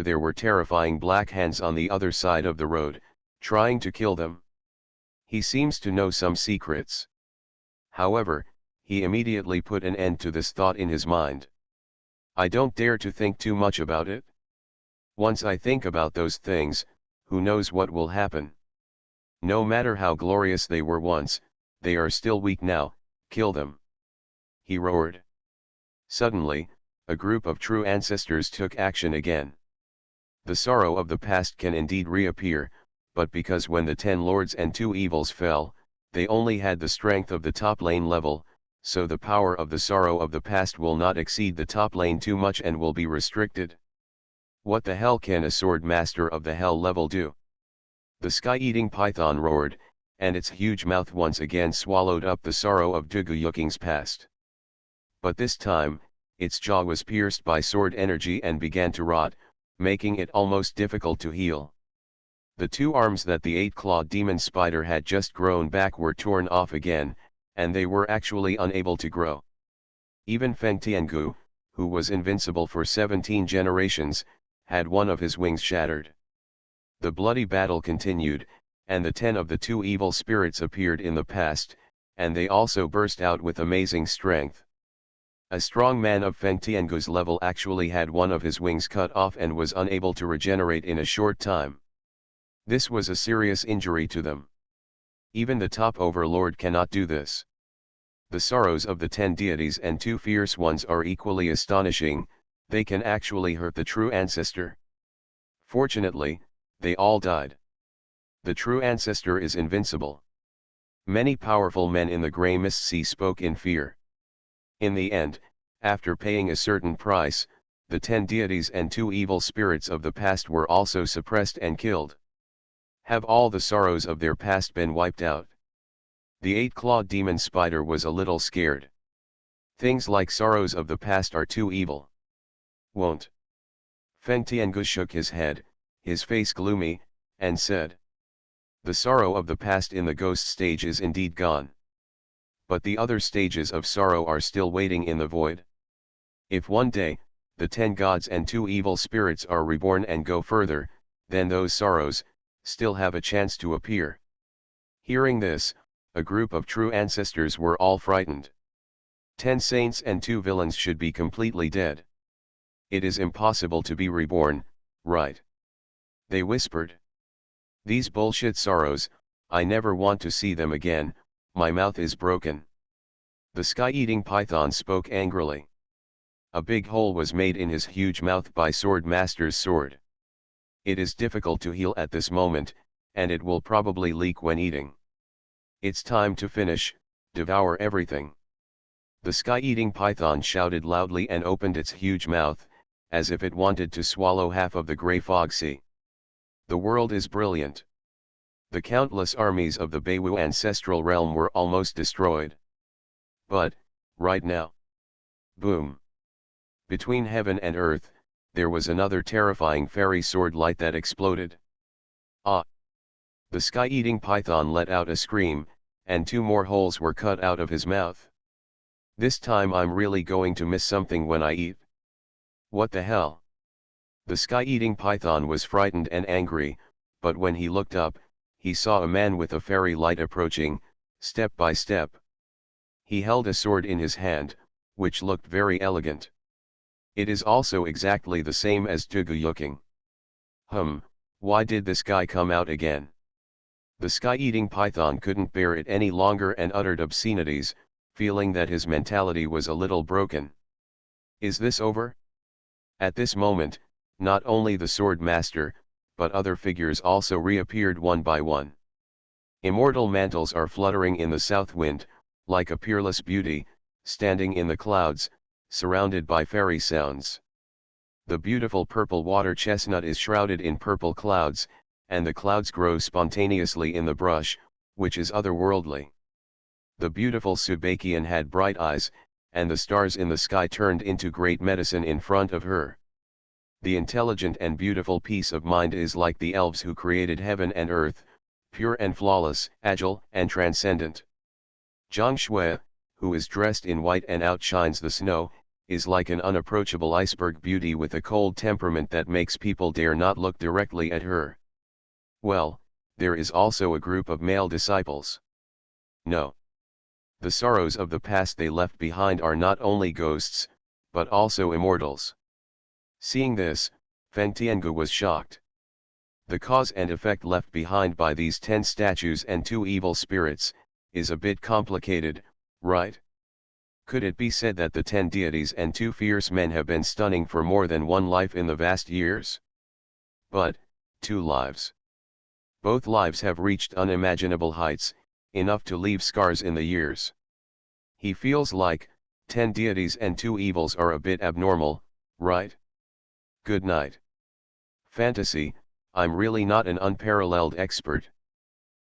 there were terrifying black hands on the other side of the road, trying to kill them. He seems to know some secrets. However, he immediately put an end to this thought in his mind. I don't dare to think too much about it. Once I think about those things, who knows what will happen? No matter how glorious they were once, they are still weak now, kill them. He roared. Suddenly, a group of true ancestors took action again. The sorrow of the past can indeed reappear, but because when the 10 lords and 2 evils fell, they only had the strength of the top lane level, so the power of the sorrow of the past will not exceed the top lane too much and will be restricted. What the hell can a sword master of the hell level do? The sky-eating python roared, and its huge mouth once again swallowed up the sorrow of Duguyuking's past. But this time, its jaw was pierced by sword energy and began to rot, making it almost difficult to heal. The 2 arms that the 8-clawed demon spider had just grown back were torn off again, and they were actually unable to grow. Even Feng Tiangu, who was invincible for 17 generations, had one of his wings shattered. The bloody battle continued, and the 10 of the 2 evil spirits appeared in the past, and they also burst out with amazing strength. A strong man of Feng Tiangu's level actually had one of his wings cut off and was unable to regenerate in a short time. This was a serious injury to them. Even the top overlord cannot do this. The sorrows of the 10 deities and 2 fierce ones are equally astonishing, they can actually hurt the true ancestor. Fortunately, they all died. The true ancestor is invincible. Many powerful men in the Grey Mist Sea spoke in fear. In the end, after paying a certain price, the 10 deities and 2 evil spirits of the past were also suppressed and killed. Have all the sorrows of their past been wiped out? The 8-clawed demon spider was a little scared. Things like sorrows of the past are too evil. Won't. Feng Tiangu shook his head, his face gloomy, and said. The sorrow of the past in the ghost stage is indeed gone. But the other stages of sorrow are still waiting in the void. If one day, the 10 gods and 2 evil spirits are reborn and go further, then those sorrows, still have a chance to appear. Hearing this, a group of true ancestors were all frightened. 10 saints and 2 villains should be completely dead. It is impossible to be reborn, right? They whispered. These bullshit sorrows, I never want to see them again, my mouth is broken. The sky-eating python spoke angrily. A big hole was made in his huge mouth by Sword Master's sword. It is difficult to heal at this moment, and it will probably leak when eating. It's time to finish, devour everything. The sky-eating python shouted loudly and opened its huge mouth, as if it wanted to swallow half of the grey fog sea. The world is brilliant. The countless armies of the Beiwu ancestral realm were almost destroyed. But, right now. Boom. Between heaven and earth, there was another terrifying fairy sword light that exploded. Ah! The sky-eating python let out a scream, and 2 more holes were cut out of his mouth. This time I'm really going to miss something when I eat. What the hell? The sky-eating python was frightened and angry, but when he looked up, he saw a man with a fairy light approaching, step by step. He held a sword in his hand, which looked very elegant. It is also exactly the same as Duguyuking. Why did this guy come out again? The sky-eating python couldn't bear it any longer and uttered obscenities, feeling that his mentality was a little broken. Is this over? At this moment, not only the sword master, but other figures also reappeared one by one. Immortal mantles are fluttering in the south wind, like a peerless beauty, standing in the clouds, surrounded by fairy sounds. The beautiful purple water chestnut is shrouded in purple clouds, and the clouds grow spontaneously in the brush, which is otherworldly. The beautiful Subakian had bright eyes, and the stars in the sky turned into great medicine in front of her. The intelligent and beautiful peace of mind is like the elves who created heaven and earth, pure and flawless, agile and transcendent. Zhang Shui, who is dressed in white and outshines the snow, is like an unapproachable iceberg beauty with a cold temperament that makes people dare not look directly at her. Well, there is also a group of male disciples. No. The sorrows of the past they left behind are not only ghosts, but also immortals. Seeing this, Feng Tiangu was shocked. The cause and effect left behind by these 10 statues and 2 evil spirits, is a bit complicated, right? Could it be said that the 10 deities and 2 fierce men have been stunning for more than one life in the vast years? But, 2 lives. Both lives have reached unimaginable heights, enough to leave scars in the years. He feels like, 10 deities and 2 evils are a bit abnormal, right? Good night. Fantasy, I'm really not an unparalleled expert.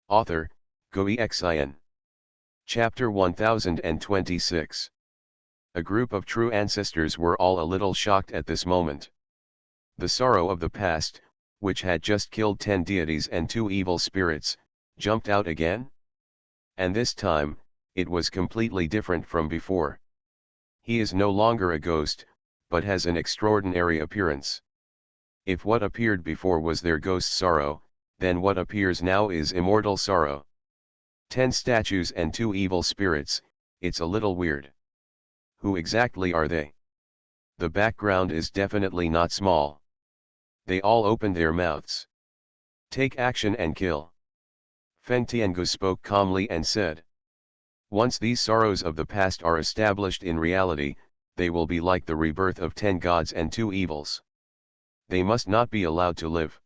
Author, Xuanhuan. Chapter 1026. A group of true ancestors were all a little shocked at this moment. The sorrow of the past, which had just killed 10 deities and 2 evil spirits, jumped out again? And this time, it was completely different from before. He is no longer a ghost, but has an extraordinary appearance. If what appeared before was their ghost sorrow, then what appears now is immortal sorrow. 10 statues and 2 evil spirits, it's a little weird. Who exactly are they? The background is definitely not small. They all opened their mouths. Take action and kill. Feng Tiangu spoke calmly and said. Once these sorrows of the past are established in reality, they will be like the rebirth of 10 gods and 2 evils. They must not be allowed to live.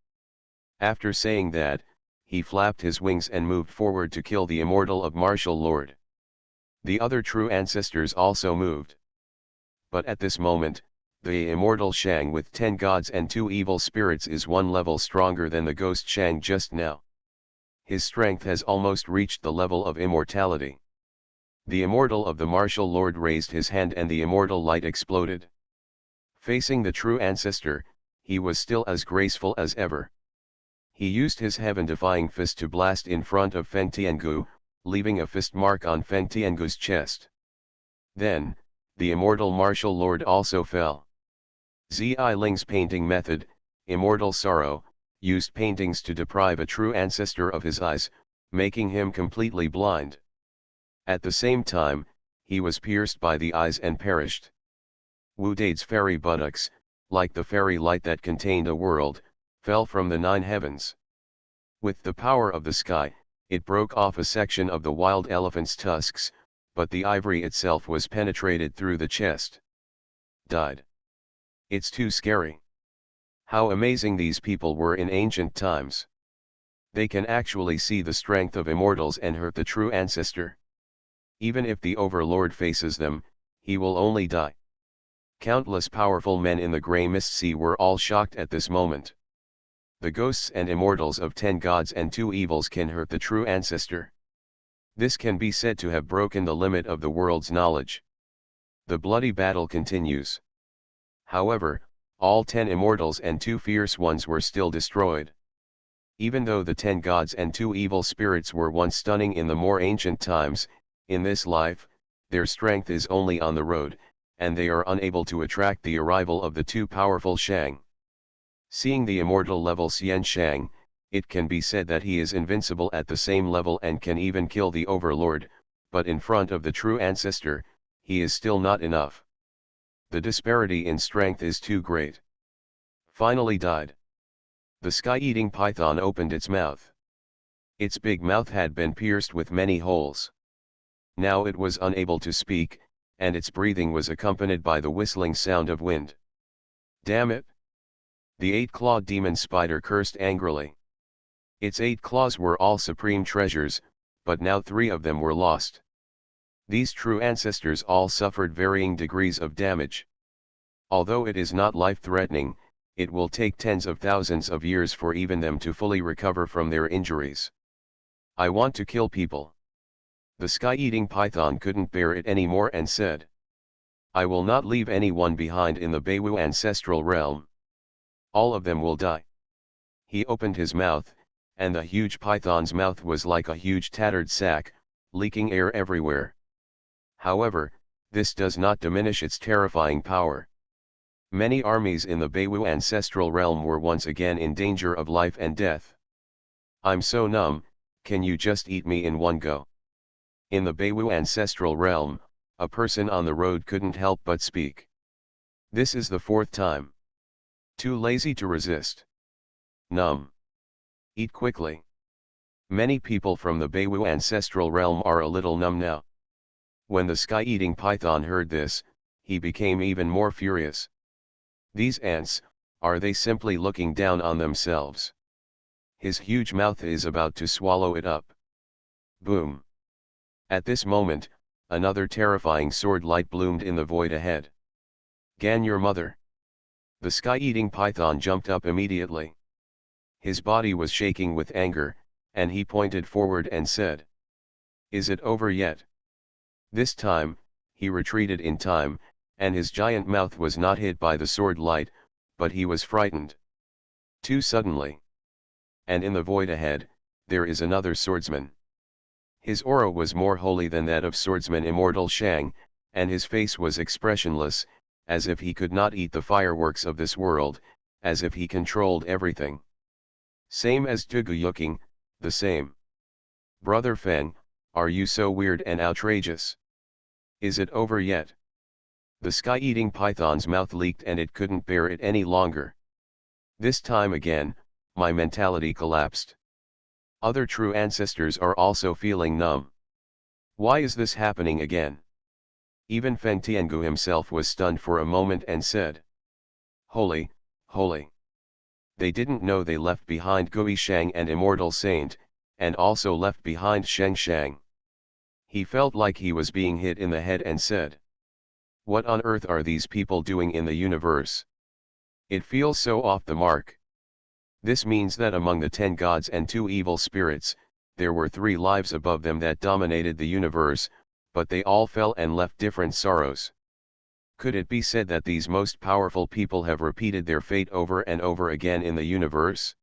After saying that, he flapped his wings and moved forward to kill the immortal of Martial Lord. The other true ancestors also moved. But at this moment, the immortal Shang with 10 gods and 2 evil spirits is 1 level stronger than the ghost Shang just now. His strength has almost reached the level of immortality. The immortal of the Martial Lord raised his hand and the immortal light exploded. Facing the true ancestor, he was still as graceful as ever. He used his heaven-defying fist to blast in front of Feng Tiangu, leaving a fist mark on Feng Tiangu's chest. Then, the immortal Martial Lord also fell. Zi Ling's painting method, Immortal Sorrow, used paintings to deprive a true ancestor of his eyes, making him completely blind. At the same time, he was pierced by the eyes and perished. Wu Dade's fairy buttocks, like the fairy light that contained a world, fell from the 9 heavens. With the power of the sky, it broke off a section of the wild elephant's tusks, but the ivory itself was penetrated through the chest. Died. It's too scary. How amazing these people were in ancient times. They can actually see the strength of immortals and hurt the true ancestor. Even if the Overlord faces them, he will only die. Countless powerful men in the grey mist sea were all shocked at this moment. The ghosts and immortals of 10 gods and 2 evils can hurt the true ancestor. This can be said to have broken the limit of the world's knowledge. The bloody battle continues. However, all 10 immortals and 2 fierce ones were still destroyed. Even though the 10 gods and 2 evil spirits were once stunning in the more ancient times, in this life, their strength is only on the road, and they are unable to attract the arrival of the 2 powerful Shang. Seeing the immortal level Xian Shang, it can be said that he is invincible at the same level and can even kill the Overlord, but in front of the true ancestor, he is still not enough. The disparity in strength is too great. Finally died. The sky-eating python opened its mouth. Its big mouth had been pierced with many holes. Now it was unable to speak, and its breathing was accompanied by the whistling sound of wind. Damn it! The eight-clawed demon spider cursed angrily. Its 8 claws were all supreme treasures, but now 3 of them were lost. These true ancestors all suffered varying degrees of damage. Although it is not life-threatening, it will take tens of thousands of years for even them to fully recover from their injuries. I want to kill people. The sky-eating python couldn't bear it anymore and said, I will not leave anyone behind in the Beiwu ancestral realm. All of them will die. He opened his mouth, and the huge python's mouth was like a huge tattered sack, leaking air everywhere. However, this does not diminish its terrifying power. Many armies in the Beiwu ancestral realm were once again in danger of life and death. I'm so numb, can you just eat me in one go? In the Beiwu ancestral realm, a person on the road couldn't help but speak. This is the 4th time. Too lazy to resist. Numb. Eat quickly. Many people from the Beiwu ancestral realm are a little numb now. When the sky-eating python heard this, he became even more furious. These ants, are they simply looking down on themselves? His huge mouth is about to swallow it up. Boom. At this moment, another terrifying sword light bloomed in the void ahead. Gan your mother. The sky-eating python jumped up immediately. His body was shaking with anger, and he pointed forward and said, Is it over yet? This time, he retreated in time, and his giant mouth was not hit by the sword light, but he was frightened. Too suddenly. And in the void ahead, there is another swordsman. His aura was more holy than that of swordsman immortal Shang, and his face was expressionless, as if he could not eat the fireworks of this world, as if he controlled everything. Same as Tuguyuking, the same. Brother Feng, are you so weird and outrageous? Is it over yet? The sky-eating python's mouth leaked and it couldn't bear it any longer. This time again, my mentality collapsed. Other true ancestors are also feeling numb. Why is this happening again? Even Feng Tiangu himself was stunned for a moment and said, Holy, holy. They didn't know they left behind Gui Shang and Immortal Saint, and also left behind Sheng Shang. He felt like he was being hit in the head and said, What on earth are these people doing in the universe? It feels so off the mark. This means that among the 10 gods and 2 evil spirits, there were 3 lives above them that dominated the universe, but they all fell and left different sorrows. Could it be said that these most powerful people have repeated their fate over and over again in the universe?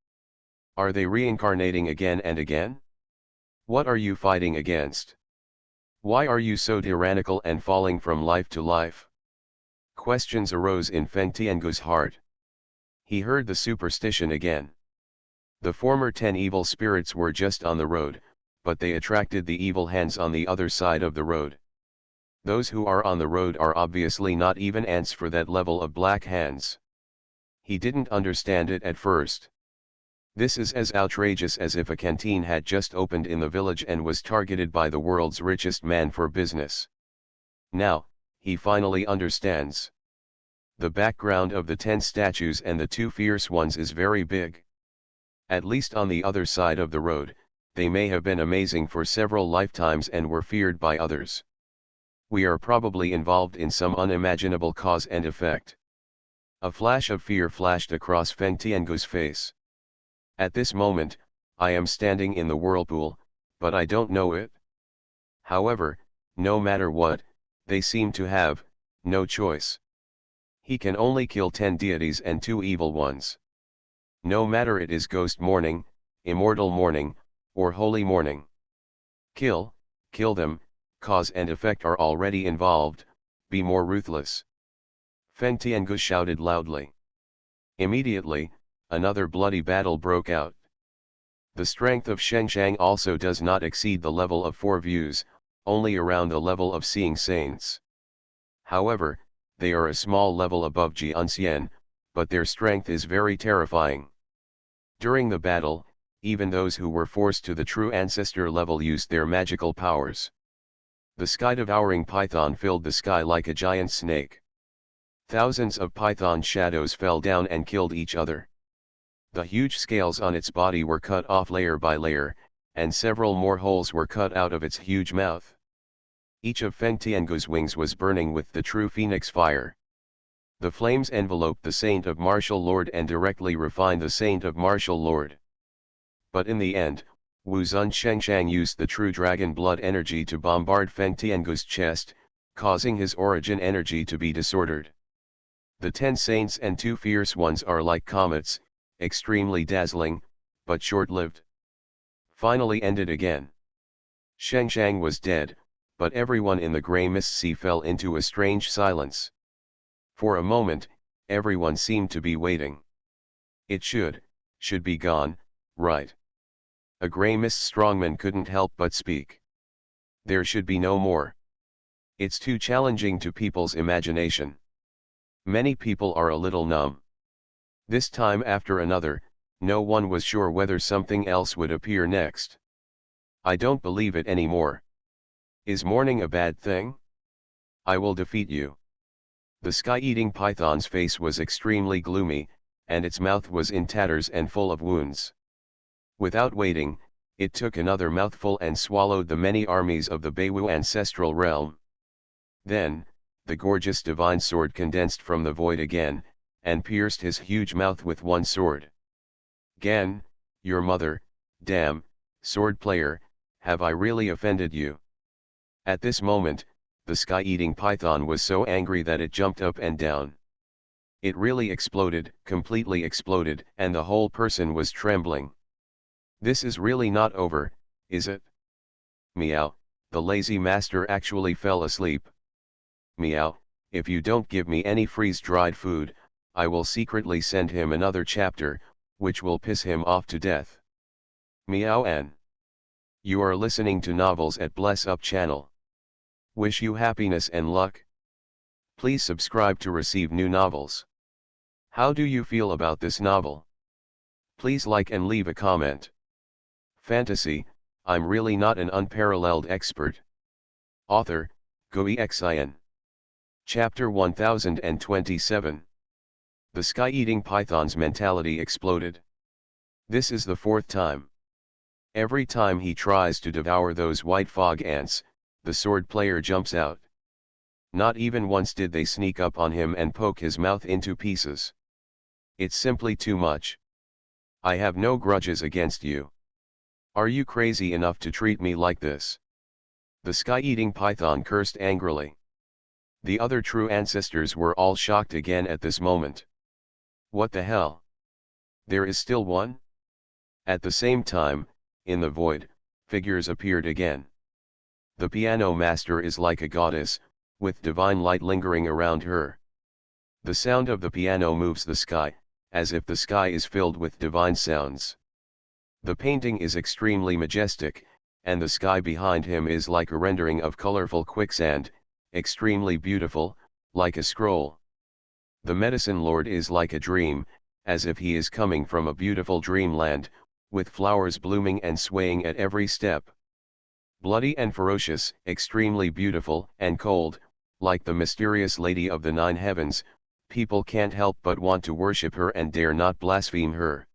Are they reincarnating again and again? What are you fighting against? Why are you so tyrannical and falling from life to life? Questions arose in Feng Tiangu's heart. He heard the superstition again. The former 10 evil spirits were just on the road, but they attracted the evil hands on the other side of the road. Those who are on the road are obviously not even ants for that level of black hands. He didn't understand it at first. This is as outrageous as if a canteen had just opened in the village and was targeted by the world's richest man for business. Now, he finally understands. The background of the 10 statues and the 2 fierce ones is very big. At least on the other side of the road, they may have been amazing for several lifetimes and were feared by others. We are probably involved in some unimaginable cause and effect. A flash of fear flashed across Feng Tiangu's face. At this moment, I am standing in the whirlpool, but I don't know it. However, no matter what, they seem to have no choice. He can only kill 10 deities and 2 evil ones. No matter it is Ghost Morning, Immortal Morning, or Holy Morning. Kill them, cause and effect are already involved, be more ruthless. Feng Tiangu shouted loudly. Immediately, another bloody battle broke out. The strength of Sheng Shang also does not exceed the level of 4 views, only around the level of seeing saints. However, they are a small level above Jianxian, but their strength is very terrifying. During the battle, even those who were forced to the true ancestor level used their magical powers. The sky-devouring python filled the sky like a giant snake. Thousands of python shadows fell down and killed each other. The huge scales on its body were cut off layer by layer, and several more holes were cut out of its huge mouth. Each of Feng Tiangu's wings was burning with the true phoenix fire. The flames enveloped the Saint of Martial Lord and directly refined the Saint of Martial Lord. But in the end, Wu Zun Shengshang used the true dragon blood energy to bombard Feng Tiangu's chest, causing his origin energy to be disordered. The 10 saints and 2 fierce ones are like comets, extremely dazzling, but short-lived. Finally ended again. Shengshang was dead, but everyone in the grey mist sea fell into a strange silence. For a moment, everyone seemed to be waiting. It should be gone, right? A grey mist strongman couldn't help but speak. There should be no more. It's too challenging to people's imagination. Many people are a little numb. This time after another, no one was sure whether something else would appear next. I don't believe it anymore. Is mourning a bad thing? I will defeat you. The sky-eating python's face was extremely gloomy, and its mouth was in tatters and full of wounds. Without waiting, it took another mouthful and swallowed the many armies of the Beiwu ancestral realm. Then, the gorgeous divine sword condensed from the void again, and pierced his huge mouth with one sword. Gan, your mother, damn, sword player, have I really offended you? At this moment, the sky-eating python was so angry that it jumped up and down. It really exploded, completely exploded, and the whole person was trembling. This is really not over, is it? Meow, the lazy master actually fell asleep. Meow, if you don't give me any freeze-dried food, I will secretly send him another chapter, which will piss him off to death. Meow An. You are listening to Novels at Bless Up channel. Wish you happiness and luck. Please subscribe to receive new novels. How do you feel about this novel? Please like and leave a comment. Fantasy, I'm really not an unparalleled expert. Author, Xuanhuan. Chapter 1027. The sky-eating python's mentality exploded. This is the 4th time. Every time he tries to devour those white fog ants, the sword player jumps out. Not even once did they sneak up on him and poke his mouth into pieces. It's simply too much. I have no grudges against you. Are you crazy enough to treat me like this? The sky-eating python cursed angrily. The other true ancestors were all shocked again at this moment. What the hell? There is still one? At the same time, in the void, figures appeared again. The piano master is like a goddess, with divine light lingering around her. The sound of the piano moves the sky, as if the sky is filled with divine sounds. The painting is extremely majestic, and the sky behind him is like a rendering of colorful quicksand, extremely beautiful, like a scroll. The medicine lord is like a dream, as if he is coming from a beautiful dreamland, with flowers blooming and swaying at every step. Bloody and ferocious, extremely beautiful and cold, like the mysterious Lady of the 9 Heavens, people can't help but want to worship her and dare not blaspheme her.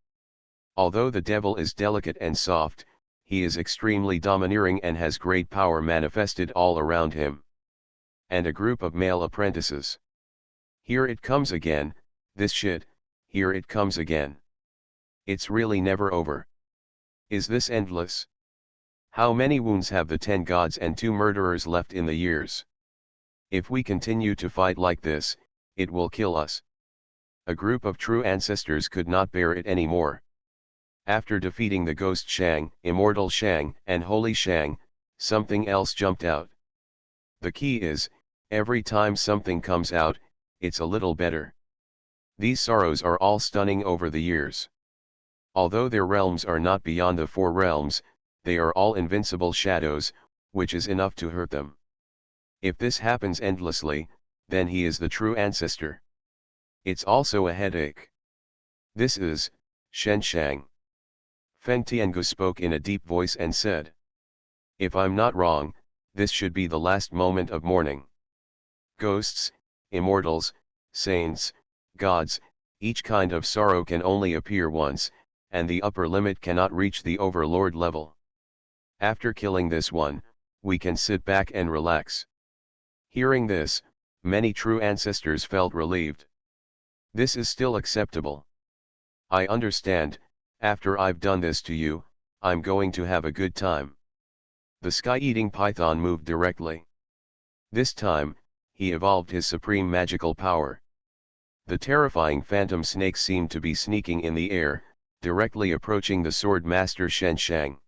Although the devil is delicate and soft, he is extremely domineering and has great power manifested all around him. And a group of male apprentices. Here it comes again, this shit, here it comes again. It's really never over. Is this endless? How many wounds have the 10 gods and 2 murderers left in the years? If we continue to fight like this, it will kill us. A group of true ancestors could not bear it anymore. After defeating the Ghost Shang, Immortal Shang, and Holy Shang, something else jumped out. The key is, every time something comes out, it's a little better. These sorrows are all stunning over the years. Although their realms are not beyond the 4 realms, they are all invincible shadows, which is enough to hurt them. If this happens endlessly, then he is the true ancestor. It's also a headache. This is, Shen Shang. Feng Tiangu spoke in a deep voice and said. If I'm not wrong, this should be the last moment of mourning. Ghosts, immortals, saints, gods, each kind of sorrow can only appear once, and the upper limit cannot reach the overlord level. After killing this one, we can sit back and relax. Hearing this, many true ancestors felt relieved. This is still acceptable. I understand, after I've done this to you, I'm going to have a good time. The sky-eating python moved directly. This time, he evolved his supreme magical power. The terrifying phantom snake seemed to be sneaking in the air, directly approaching the sword master Shang.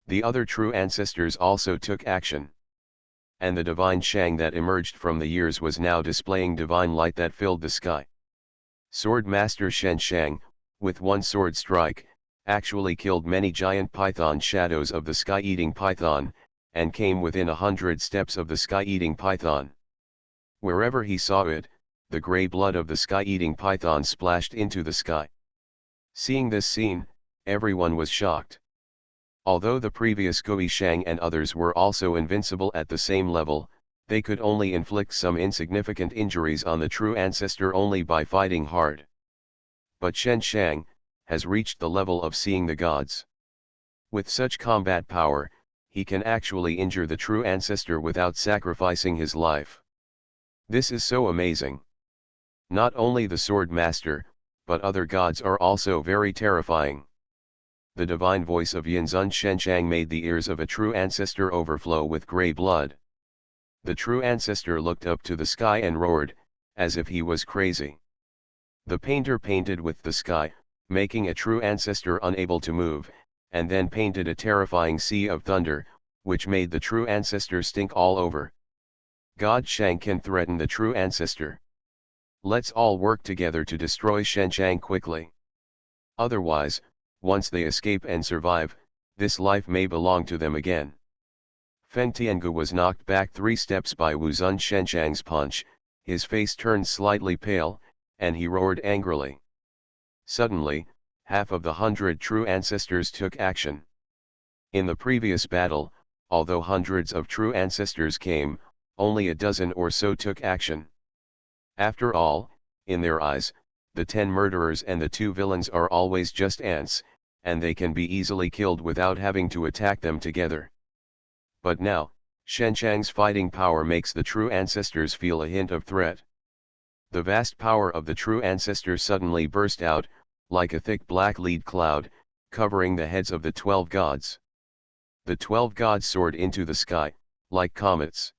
The other true ancestors also took action. And the divine Shang that emerged from the years was now displaying divine light that filled the sky. Sword master Shang, with one sword strike, actually killed many giant python shadows of the sky-eating python, and came within 100 steps of the sky-eating python. Wherever he saw it, the grey blood of the sky-eating python splashed into the sky. Seeing this scene, everyone was shocked. Although the previous Gui Shang and others were also invincible at the same level, they could only inflict some insignificant injuries on the true ancestor only by fighting hard. But Shang has reached the level of seeing the gods. With such combat power, he can actually injure the true ancestor without sacrificing his life. This is so amazing. Not only the sword master, but other gods are also very terrifying. The divine voice of Yinzun Shenshang made the ears of a true ancestor overflow with grey blood. The true ancestor looked up to the sky and roared, as if he was crazy. The painter painted with the sky, making a true ancestor unable to move, and then painted a terrifying sea of thunder, which made the true ancestor stink all over. God Shang can threaten the true ancestor. Let's all work together to destroy Shenshang quickly. Otherwise, once they escape and survive, this life may belong to them again. Feng Tiangu was knocked back 3 steps by Wuzun Shenshang's punch, his face turned slightly pale, and he roared angrily. Suddenly, half of the 100 true ancestors took action. In the previous battle, although hundreds of true ancestors came, only a dozen or so took action. After all, in their eyes, the 10 murderers and the 2 villains are always just ants, and they can be easily killed without having to attack them together. But now, Shenshang's fighting power makes the true ancestors feel a hint of threat. The vast power of the true ancestors suddenly burst out, like a thick black lead cloud, covering the heads of the 12 gods. The 12 gods soared into the sky, like comets.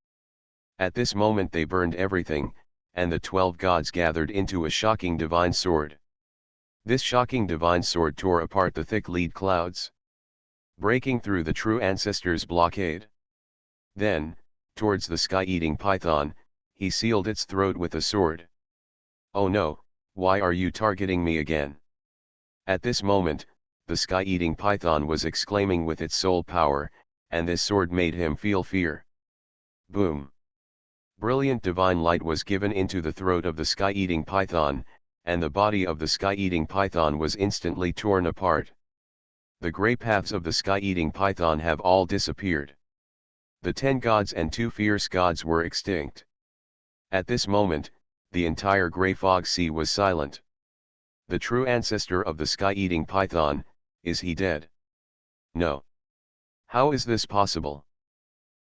At this moment they burned everything, and the 12 gods gathered into a shocking divine sword. This shocking divine sword tore apart the thick lead clouds, breaking through the true ancestors' blockade. Then, towards the sky-eating python, he sealed its throat with a sword. Oh no, why are you targeting me again? At this moment, the sky-eating python was exclaiming with its soul power, and this sword made him feel fear. Boom! Brilliant divine light was given into the throat of the sky-eating python, and the body of the sky-eating python was instantly torn apart. The grey paths of the sky-eating python have all disappeared. The 10 gods and 2 fierce gods were extinct. At this moment, the entire grey fog sea was silent. The true ancestor of the sky-eating python, is he dead? No. How is this possible?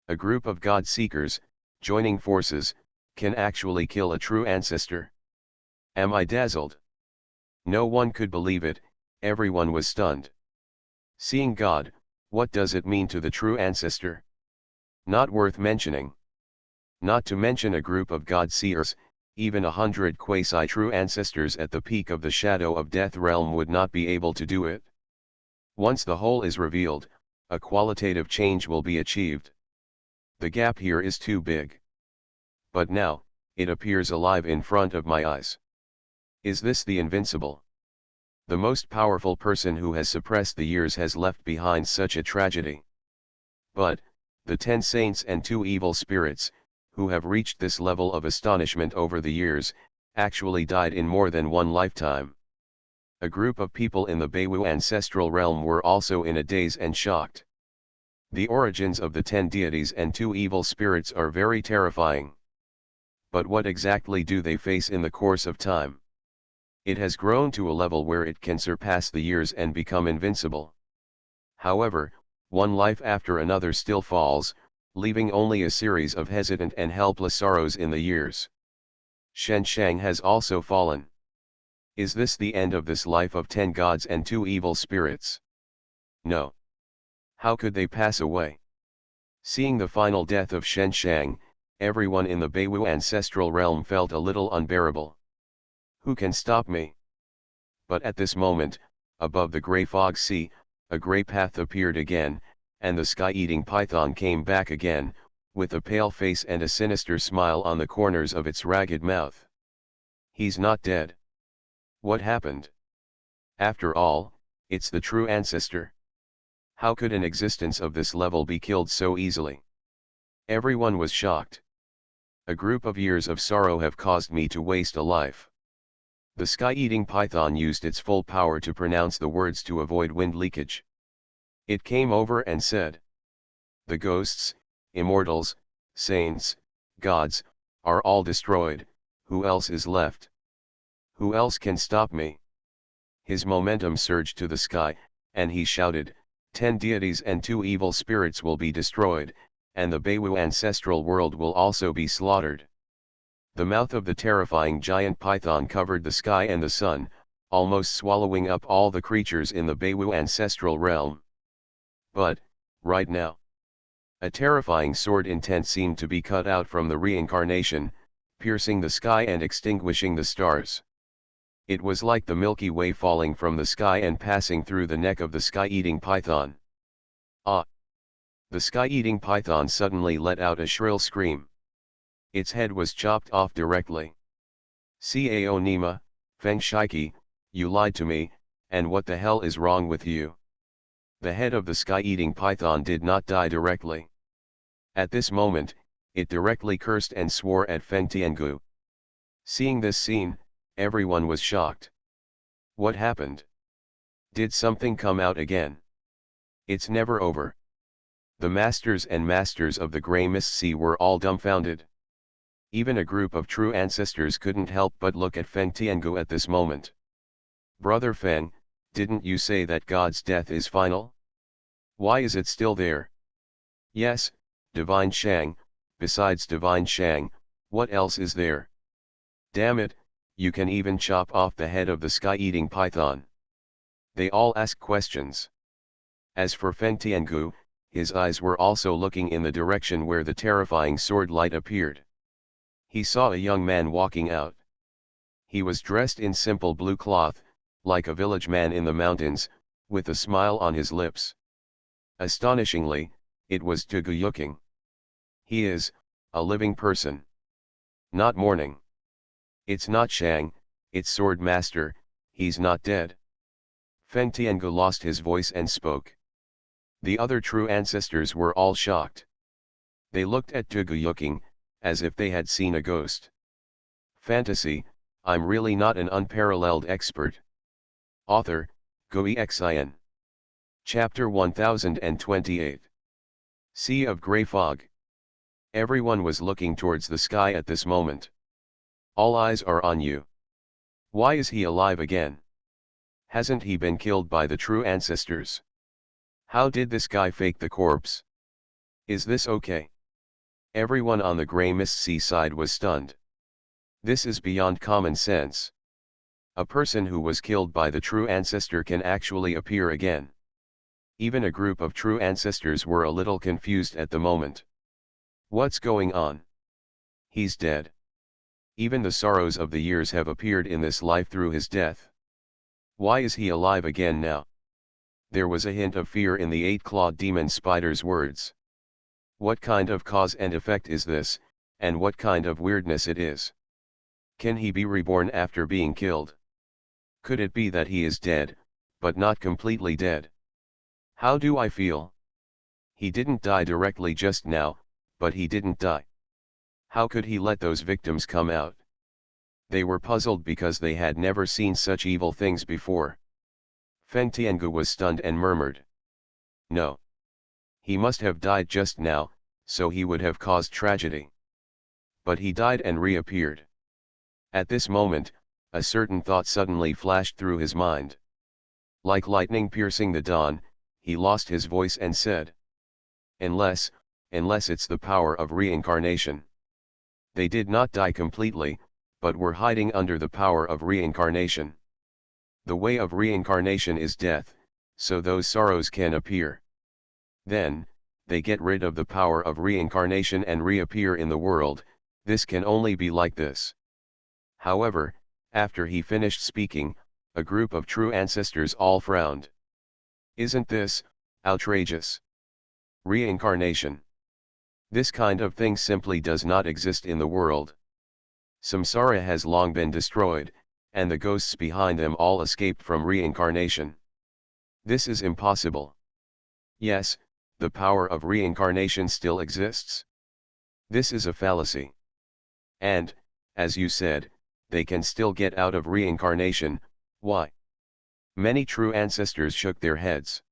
A group of god-seekers, joining forces, can actually kill a true ancestor. Am I dazzled? No one could believe it, everyone was stunned. Seeing God, what does it mean to the true ancestor? Not worth mentioning. Not to mention a group of god-seers, even 100 quasi-true ancestors at the peak of the shadow of death realm would not be able to do it. Once the whole is revealed, a qualitative change will be achieved. The gap here is too big. But now, it appears alive in front of my eyes. Is this the invincible? The most powerful person who has suppressed the years has left behind such a tragedy. But, the 10 saints and 2 evil spirits, who have reached this level of astonishment over the years, actually died in more than one lifetime. A group of people in the Beiwu ancestral realm were also in a daze and shocked. The origins of the 10 deities and 2 evil spirits are very terrifying. But what exactly do they face in the course of time? It has grown to a level where it can surpass the years and become invincible. However, one life after another still falls, leaving only a series of hesitant and helpless sorrows in the years. Shen Shang has also fallen. Is this the end of this life of 10 gods and 2 evil spirits? No. How could they pass away? Seeing the final death of Shen Shang, everyone in the Beiwu ancestral realm felt a little unbearable. Who can stop me? But at this moment, above the grey fog sea, a grey path appeared again, and the sky-eating python came back again, with a pale face and a sinister smile on the corners of its ragged mouth. He's not dead. What happened? After all, it's the true ancestor. How could an existence of this level be killed so easily? Everyone was shocked. A group of years of sorrow have caused me to waste a life. The sky-eating python used its full power to pronounce the words to avoid wind leakage. It came over and said, "The ghosts, immortals, saints, gods, are all destroyed. Who else is left? Who else can stop me?" His momentum surged to the sky, and he shouted, 10 deities and 2 evil spirits will be destroyed, and the Beiwu ancestral world will also be slaughtered. The mouth of the terrifying giant python covered the sky and the sun, almost swallowing up all the creatures in the Beiwu ancestral realm. But, right now, a terrifying sword intent seemed to be cut out from the reincarnation, piercing the sky and extinguishing the stars. It was like the Milky Way falling from the sky and passing through the neck of the sky-eating python. Ah! The sky-eating python suddenly let out a shrill scream. Its head was chopped off directly. Cao Nima, Feng Shiki, you lied to me, and what the hell is wrong with you? The head of the sky-eating python did not die directly. At this moment, it directly cursed and swore at Feng Tiangu. Seeing this scene, everyone was shocked. What happened? Did something come out again? It's never over. The masters and masters of the Grey Mist Sea were all dumbfounded. Even a group of true ancestors couldn't help but look at Feng Tiangu at this moment. Brother Feng, didn't you say that God's death is final? Why is it still there? Yes, Divine Shang, besides Divine Shang, what else is there? Damn it, you can even chop off the head of the sky-eating python. They all asked questions. As for Feng Tiangu, his eyes were also looking in the direction where the terrifying sword light appeared. He saw a young man walking out. He was dressed in simple blue cloth, like a village man in the mountains, with a smile on his lips. Astonishingly, it was Tuguyuking. He is a living person. Not mourning. It's not Shang, it's Sword Master, he's not dead. Feng Tiangu lost his voice and spoke. The other true ancestors were all shocked. They looked at Tuguyuking, as if they had seen a ghost. Fantasy, I'm really not an unparalleled expert. Author, Xuanhuan. Chapter 1028. Sea of Grey Fog. Everyone was looking towards the sky at this moment. All eyes are on you. Why is he alive again? Hasn't he been killed by the true ancestors? How did this guy fake the corpse? Is this okay? Everyone on the Grey Mist Sea side was stunned. This is beyond common sense. A person who was killed by the true ancestor can actually appear again. Even a group of true ancestors were a little confused at the moment. What's going on? He's dead. Even the sorrows of the years have appeared in this life through his death. Why is he alive again now? There was a hint of fear in the eight-clawed demon spider's words. What kind of cause and effect is this, and what kind of weirdness it is? Can he be reborn after being killed? Could it be that he is dead, but not completely dead? How do I feel? He didn't die directly just now, but he didn't die. How could he let those victims come out? They were puzzled because they had never seen such evil things before. Feng Tiangu was stunned and murmured. No. He must have died just now, so he would have caused tragedy. But he died and reappeared. At this moment, a certain thought suddenly flashed through his mind. Like lightning piercing the dawn, he lost his voice and said, Unless it's the power of reincarnation. They did not die completely, but were hiding under the power of reincarnation. The way of reincarnation is death, so those sorrows can appear. Then, they get rid of the power of reincarnation and reappear in the world. This can only be like this. However, after he finished speaking, a group of true ancestors all frowned. Isn't this outrageous? Reincarnation. This kind of thing simply does not exist in the world. Samsara has long been destroyed, and the ghosts behind them all escaped from reincarnation. This is impossible. Yes, the power of reincarnation still exists. This is a fallacy. And, as you said, they can still get out of reincarnation. Why? Many true ancestors shook their heads.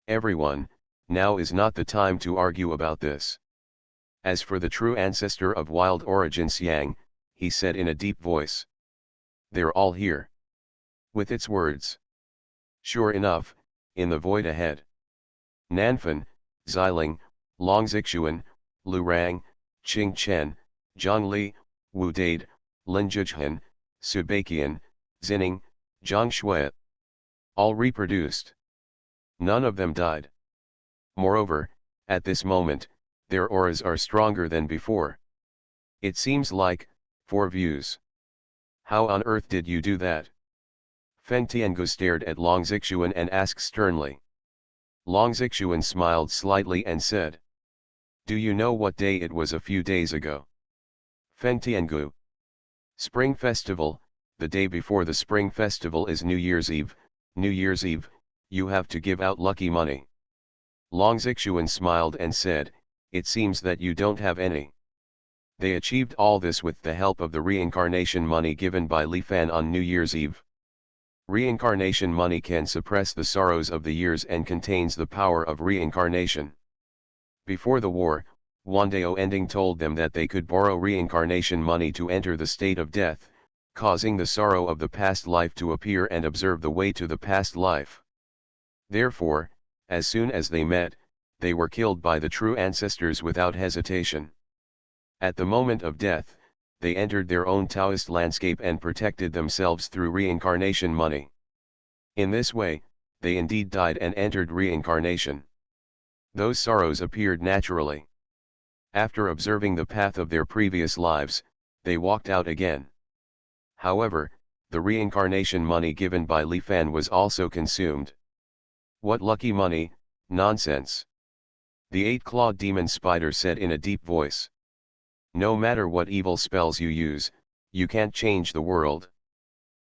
Everyone, now is not the time to argue about this. As for the true ancestor of wild origin Xiang, he said in a deep voice. They're all here. With its words. Sure enough, in the void ahead. Nanfan, Xiling, Longzixuan, Lu Rang, Qing Chen, Zhongli, Wu Dade, Lin Zhijian, Subakian, Xining, Zhang Shui. All reproduced. None of them died. Moreover, at this moment, their auras are stronger than before. It seems like, 4 views. How on earth did you do that? Feng Tiangu stared at Longzixuan and asked sternly. Longzixuan smiled slightly and said. Do you know what day it was a few days ago? Feng Tiangu. Spring Festival, the day before the Spring Festival is New Year's Eve. New Year's Eve, you have to give out lucky money. Longzixuan smiled and said, it seems that you don't have any. They achieved all this with the help of the reincarnation money given by Li Fan on New Year's Eve. Reincarnation money can suppress the sorrows of the years and contains the power of reincarnation. Before the war, Wandao Ending told them that they could borrow reincarnation money to enter the state of death, causing the sorrow of the past life to appear and observe the way to the past life. Therefore, as soon as they met, they were killed by the true ancestors without hesitation. At the moment of death, they entered their own Taoist landscape and protected themselves through reincarnation money. In this way, they indeed died and entered reincarnation. Those sorrows appeared naturally. After observing the path of their previous lives, they walked out again. However, the reincarnation money given by Li Fan was also consumed. What lucky money, nonsense! The 8-clawed demon spider said in a deep voice. No matter what evil spells you use, you can't change the world.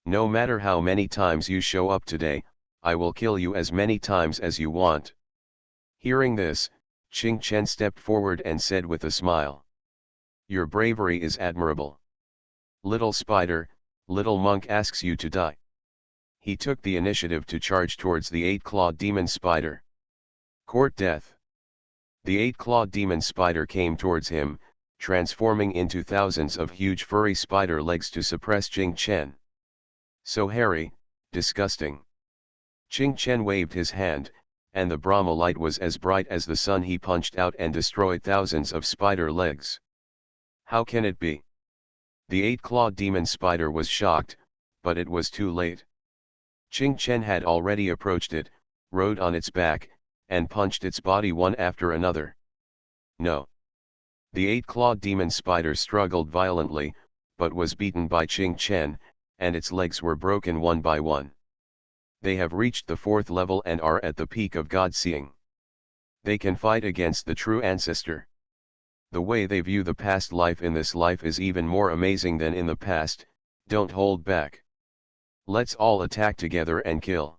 No matter how many times you show up today, I will kill you as many times as you want. Hearing this, Qing Chen stepped forward and said with a smile. Your bravery is admirable. Little spider, little monk asks you to die. He took the initiative to charge towards the 8-clawed demon spider. Court death. The 8-clawed demon spider came towards him, transforming into thousands of huge furry spider legs to suppress Qing Chen. So hairy, disgusting. Qing Chen waved his hand, and the Brahma light was as bright as the sun. He punched out and destroyed thousands of spider legs. How can it be? The 8-clawed demon spider was shocked, but it was too late. Qing Chen had already approached it, rode on its back, and punched its body one after another. No. The 8-clawed demon spider struggled violently, but was beaten by Qing Chen, and its legs were broken one by one. They have reached the 4th level and are at the peak of God-seeing. They can fight against the true ancestor. The way they view the past life in this life is even more amazing than in the past. Don't hold back. Let's all attack together and kill.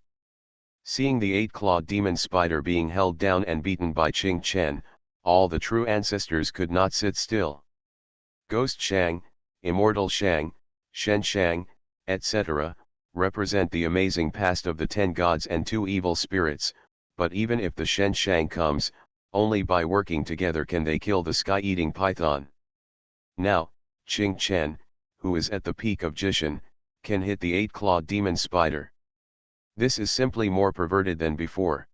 Seeing the 8-clawed demon spider being held down and beaten by Qing Chen, all the true ancestors could not sit still. Ghost Shang, Immortal Shang, Shen Shang, etc., represent the amazing past of the 10 gods and 2 evil spirits, but even if the Shen Shang comes, only by working together can they kill the sky-eating python. Now, Qing Chen, who is at the peak of Jishan, can hit the 8-clawed demon spider. This is simply more perverted than before.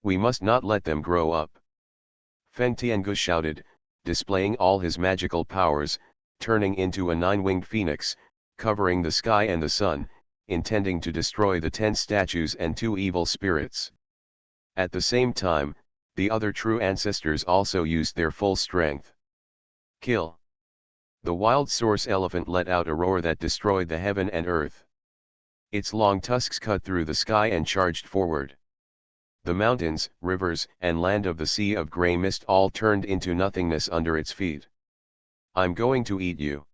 We must not let them grow up. Feng Tiangu shouted, displaying all his magical powers, turning into a 9-winged phoenix, covering the sky and the sun, intending to destroy the 10 statues and 2 evil spirits. At the same time, the other true ancestors also used their full strength. Kill! The wild source elephant let out a roar that destroyed the heaven and earth. Its long tusks cut through the sky and charged forward. The mountains, rivers, and land of the sea of grey mist all turned into nothingness under its feet. I'm going to eat you.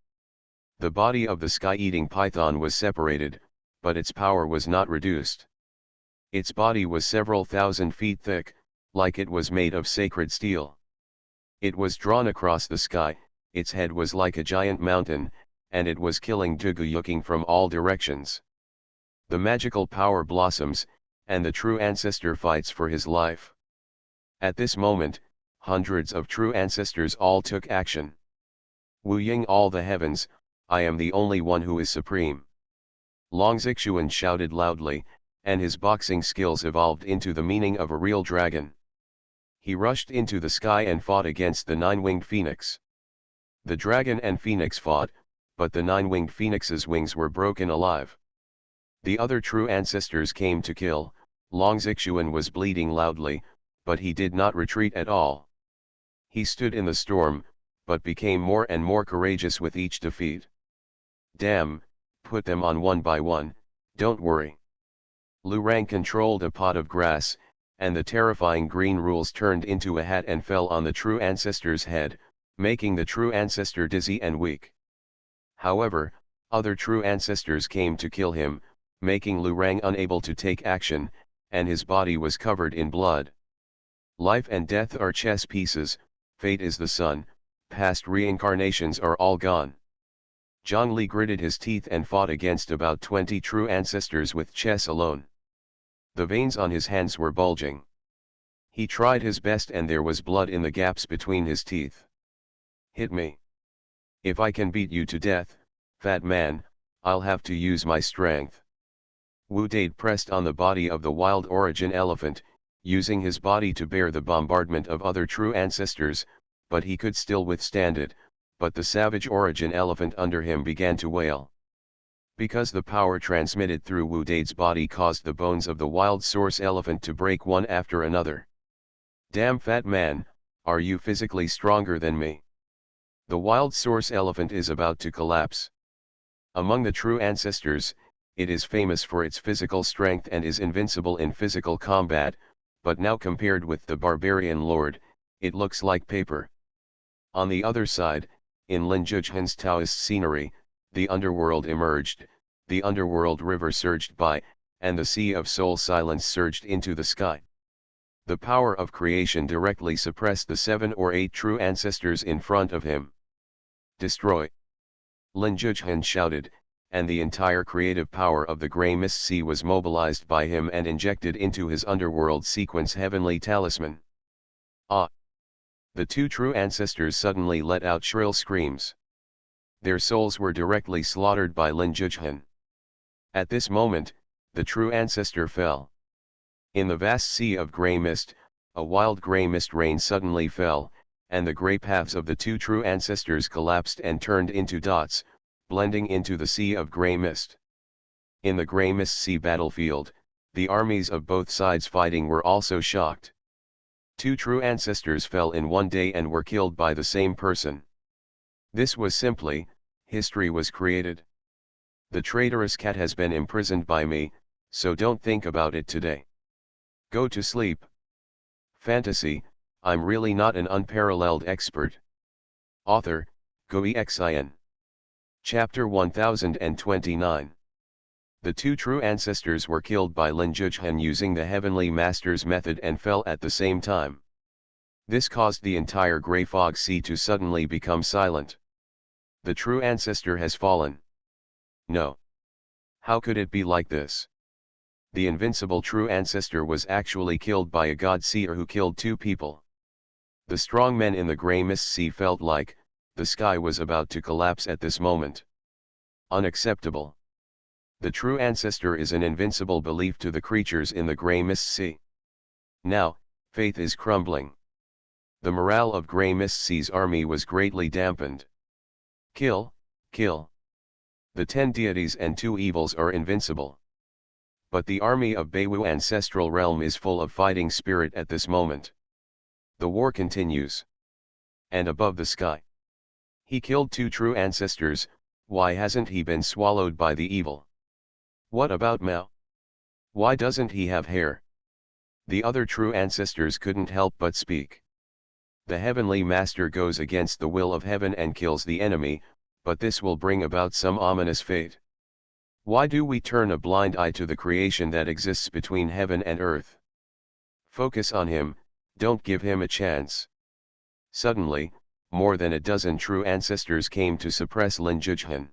The body of the sky-eating python was separated, but its power was not reduced. Its body was several thousand feet thick, like it was made of sacred steel. It was drawn across the sky, its head was like a giant mountain, and it was killing Duguyuking from all directions. The magical power blossoms, and the true ancestor fights for his life. At this moment, hundreds of true ancestors all took action. Wu Ying all the heavens, I am the only one who is supreme. Long Xuanhuan shouted loudly, and his boxing skills evolved into the meaning of a real dragon. He rushed into the sky and fought against the 9-winged phoenix. The dragon and phoenix fought, but the 9-winged phoenix's wings were broken alive. The other true ancestors came to kill. Long Xuanhuan was bleeding loudly, but he did not retreat at all. He stood in the storm, but became more and more courageous with each defeat. Damn, put them on one by one, don't worry. Lu Rang controlled a pot of grass, and the terrifying green rules turned into a hat and fell on the true ancestor's head, making the true ancestor dizzy and weak. However, other true ancestors came to kill him, making Lu Rang unable to take action, and his body was covered in blood. Life and death are chess pieces, fate is the sun, past reincarnations are all gone. Zhang Li gritted his teeth and fought against about 20 true ancestors with chess alone. The veins on his hands were bulging. He tried his best and there was blood in the gaps between his teeth. Hit me. If I can beat you to death, fat man, I'll have to use my strength. Wu Dade pressed on the body of the wild origin elephant, using his body to bear the bombardment of other true ancestors, but he could still withstand it, but the savage origin elephant under him began to wail. Because the power transmitted through Wu Dade's body caused the bones of the wild source elephant to break one after another. Damn fat man, are you physically stronger than me? The wild source elephant is about to collapse. Among the true ancestors, it is famous for its physical strength and is invincible in physical combat, but now compared with the barbarian lord, it looks like paper. On the other side, in Lin Zhuzhan's Taoist scenery, the underworld emerged, the underworld river surged by, and the sea of soul silence surged into the sky. The power of creation directly suppressed the 7 or 8 true ancestors in front of him. Destroy! Lin Zhuzhan shouted, and the entire creative power of the grey mist sea was mobilized by him and injected into his underworld sequence heavenly talisman. Ah! The 2 true ancestors suddenly let out shrill screams. Their souls were directly slaughtered by Lin Zhuzhan. At this moment, the true ancestor fell. In the vast sea of grey mist, a wild grey mist rain suddenly fell, and the grey paths of the 2 true ancestors collapsed and turned into dots, blending into the sea of grey mist. In the grey mist sea battlefield, the armies of both sides fighting were also shocked. 2 true ancestors fell in one day and were killed by the same person. This was simply, history was created. The traitorous cat has been imprisoned by me, so don't think about it today. Go to sleep. Fantasy, I'm really not an unparalleled expert. Author, Xuanhuan. Chapter 1029. The 2 true ancestors were killed by Lin Zhuzhan using the Heavenly Master's method and fell at the same time. This caused the entire grey fog sea to suddenly become silent. The true ancestor has fallen. No. How could it be like this? The invincible true ancestor was actually killed by a god seer who killed 2 people. The strong men in the grey mist sea felt like the sky was about to collapse at this moment. Unacceptable. The true ancestor is an invincible belief to the creatures in the grey mist sea. Now, faith is crumbling. The morale of Grey Mist Sea's army was greatly dampened. Kill, kill. The 10 deities and 2 evils are invincible. But the army of Beiwu ancestral realm is full of fighting spirit at this moment. The war continues. And above the sky. He killed 2 true ancestors, why hasn't he been swallowed by the evil? What about Mao? Why doesn't he have hair? The other true ancestors couldn't help but speak. The heavenly master goes against the will of heaven and kills the enemy, but this will bring about some ominous fate. Why do we turn a blind eye to the creation that exists between heaven and earth? Focus on him, don't give him a chance. Suddenly, more than a dozen true ancestors came to suppress Lin Zhujian.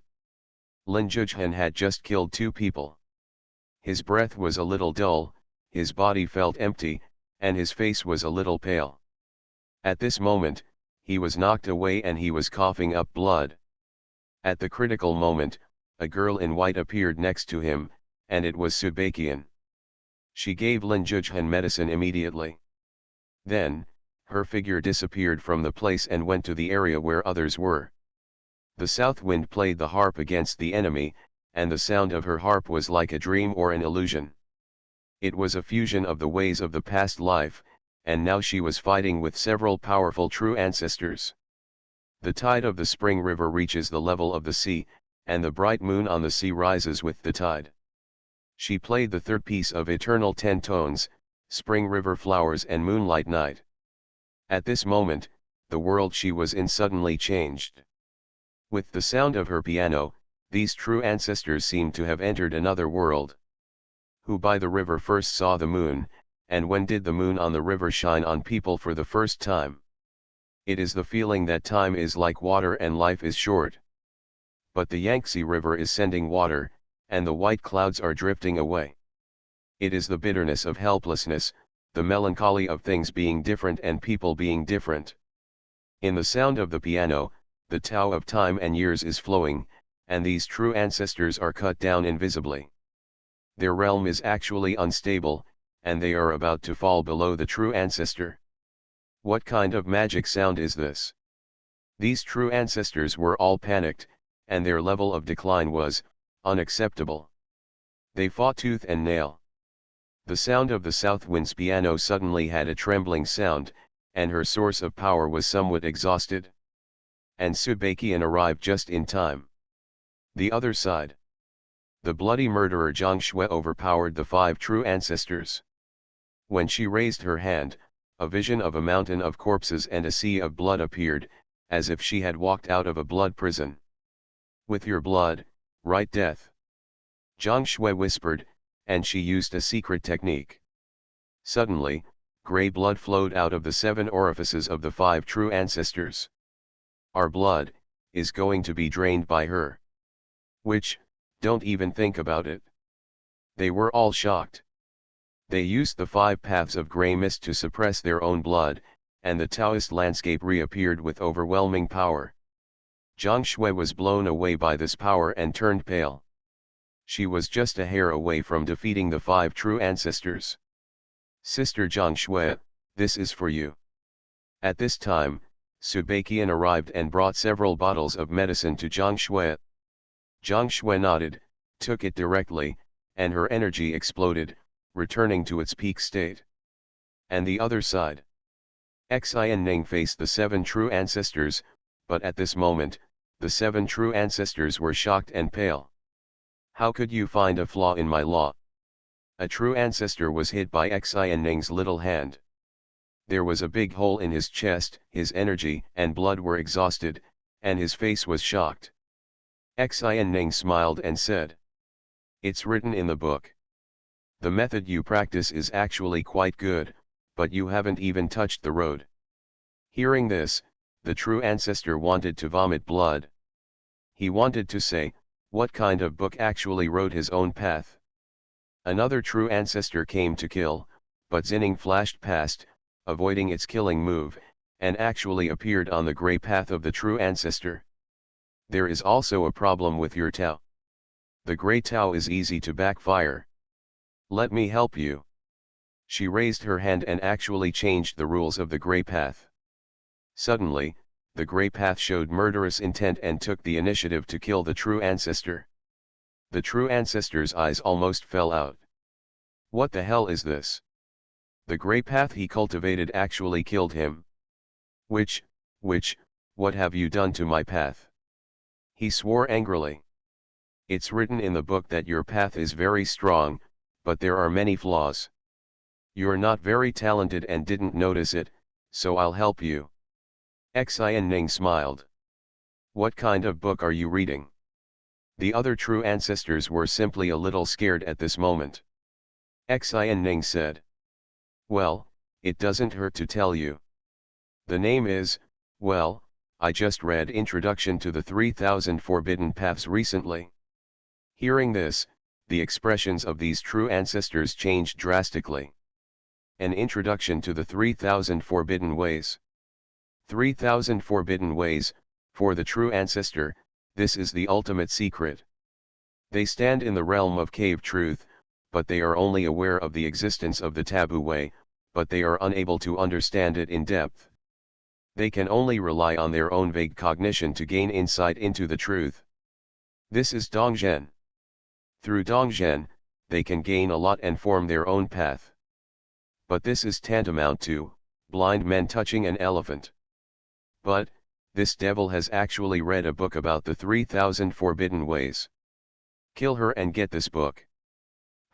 Lin Zhujian had just killed 2 people. His breath was a little dull, his body felt empty, and his face was a little pale. At this moment, he was knocked away and he was coughing up blood. At the critical moment, a girl in white appeared next to him, and it was Subakian. She gave Lin Zhujian medicine immediately. Then, her figure disappeared from the place and went to the area where others were. The south wind played the harp against the enemy, and the sound of her harp was like a dream or an illusion. It was a fusion of the ways of the past life, and now she was fighting with several powerful true ancestors. The tide of the spring river reaches the level of the sea, and the bright moon on the sea rises with the tide. She played the third piece of eternal 10 tones, Spring River Flowers and Moonlight Night. At this moment, the world she was in suddenly changed. With the sound of her piano, these true ancestors seemed to have entered another world. Who by the river first saw the moon, and when did the moon on the river shine on people for the first time? It is the feeling that time is like water and life is short. But the Yangtze River is sending water, and the white clouds are drifting away. It is the bitterness of helplessness, the melancholy of things being different and people being different. In the sound of the piano, the Tao of time and years is flowing, and these true ancestors are cut down invisibly. Their realm is actually unstable, and they are about to fall below the true ancestor. What kind of magic sound is this? These true ancestors were all panicked, and their level of decline was unacceptable. They fought tooth and nail. The sound of the south wind's piano suddenly had a trembling sound, and her source of power was somewhat exhausted. And Subakian arrived just in time. The other side. The bloody murderer Zhang Shui overpowered the 5 true ancestors. When she raised her hand, a vision of a mountain of corpses and a sea of blood appeared, as if she had walked out of a blood prison. With your blood, write death. Zhang Shui whispered, and she used a secret technique. Suddenly, grey blood flowed out of the 7 orifices of the 5 true ancestors. Our blood is going to be drained by her. Which, don't even think about it. They were all shocked. They used the 5 paths of grey mist to suppress their own blood, and the Taoist landscape reappeared with overwhelming power. Zhang Shui was blown away by this power and turned pale. She was just a hair away from defeating the 5 true ancestors. Sister Zhang Shui, this is for you. At this time, Subakian arrived and brought several bottles of medicine to Zhang Shui. Zhang Shui nodded, took it directly, and her energy exploded, returning to its peak state. And the other side. Xuanhuan faced the 7 true ancestors, but at this moment, the 7 true ancestors were shocked and pale. How could you find a flaw in my law? A true ancestor was hit by Xuanhuan's little hand. There was a big hole in his chest, his energy and blood were exhausted, and his face was shocked. Xuanhuan smiled and said, "It's written in the book. The method you practice is actually quite good, but you haven't even touched the road." Hearing this, the true ancestor wanted to vomit blood. He wanted to say, what kind of book actually wrote his own path? Another true ancestor came to kill, but Zinning flashed past, avoiding its killing move, and actually appeared on the grey path of the true ancestor. There is also a problem with your Tao. The grey Tao is easy to backfire. Let me help you. She raised her hand and actually changed the rules of the grey path. Suddenly, the grey path showed murderous intent and took the initiative to kill the true ancestor. The true ancestor's eyes almost fell out. What the hell is this? The grey path he cultivated actually killed him. Which, what have you done to my path? He swore angrily. It's written in the book that your path is very strong, but there are many flaws. You're not very talented and didn't notice it, so I'll help you. Xuanhuan smiled. What kind of book are you reading? The other true ancestors were simply a little scared at this moment. Xuanhuan said. Well, it doesn't hurt to tell you. The name is, well, I just read Introduction to the 3000 Forbidden Paths recently. Hearing this, the expressions of these true ancestors changed drastically. An introduction to the 3000 Forbidden Ways. 3000 Forbidden Ways, for the true ancestor, this is the ultimate secret. They stand in the realm of cave truth, but they are only aware of the existence of the taboo way, but they are unable to understand it in depth. They can only rely on their own vague cognition to gain insight into the truth. This is Dongzhen. Through Dongzhen, they can gain a lot and form their own path. But this is tantamount to blind men touching an elephant. But this devil has actually read a book about the 3000 Forbidden Ways. Kill her and get this book.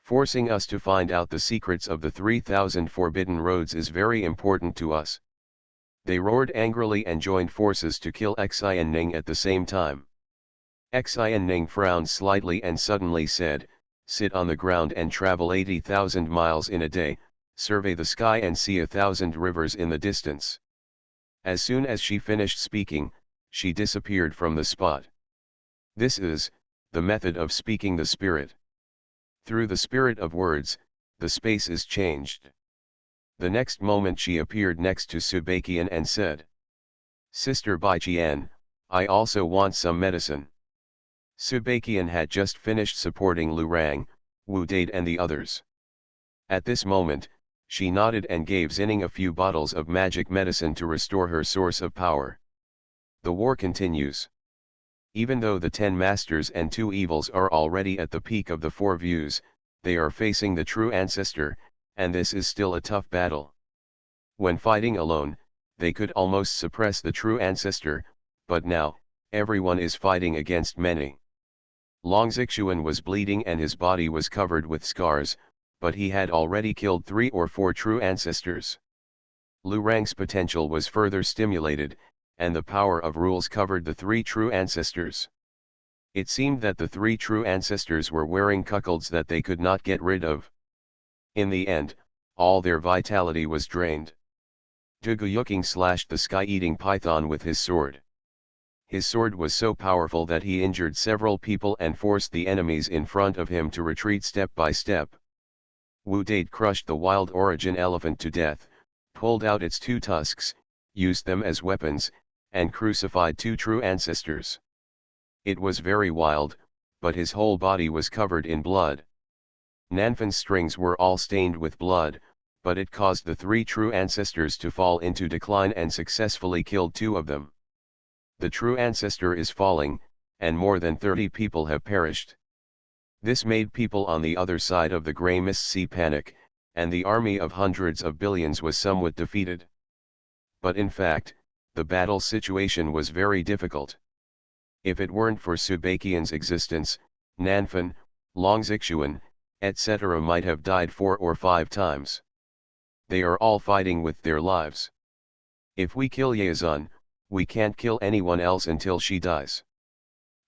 Forcing us to find out the secrets of the 3000 Forbidden Roads is very important to us. They roared angrily and joined forces to kill Xuanhuan at the same time. Xuanhuan frowned slightly and suddenly said, sit on the ground and travel 80,000 miles in a day, survey the sky and see 1,000 rivers in the distance. As soon as she finished speaking, she disappeared from the spot. This is the method of speaking the spirit. Through the spirit of words, the space is changed. The next moment she appeared next to Subakian and said, Sister Baiqian, I also want some medicine. Subakian had just finished supporting Lu Rang, Wu Dade and the others. At this moment, she nodded and gave Xining a few bottles of magic medicine to restore her source of power. The war continues. Even though the 10 masters and 2 evils are already at the peak of the 4 views, they are facing the true ancestor, and this is still a tough battle. When fighting alone, they could almost suppress the true ancestor, but now, everyone is fighting against many. Xuanhuan was bleeding and his body was covered with scars, but he had already killed 3 or 4 true ancestors. Lu Rang's potential was further stimulated, and the power of rules covered the 3 true ancestors. It seemed that the 3 true ancestors were wearing cuckolds that they could not get rid of. In the end, all their vitality was drained. Duguyuking slashed the sky-eating python with his sword. His sword was so powerful that he injured several people and forced the enemies in front of him to retreat step by step. Wu Dade crushed the wild origin elephant to death, pulled out its 2 tusks, used them as weapons, and crucified 2 true ancestors. It was very wild, but his whole body was covered in blood. Nanfan's strings were all stained with blood, but it caused the 3 true ancestors to fall into decline and successfully killed 2 of them. The true ancestor is falling, and more than 30 people have perished. This made people on the other side of the Grey Mist Sea panic, and the army of hundreds of billions was somewhat defeated. But in fact, the battle situation was very difficult. If it weren't for Subakian's existence, Nanfan, Xuanhuan, etc. might have died 4 or 5 times. They are all fighting with their lives. If we kill Yazun, we can't kill anyone else until she dies.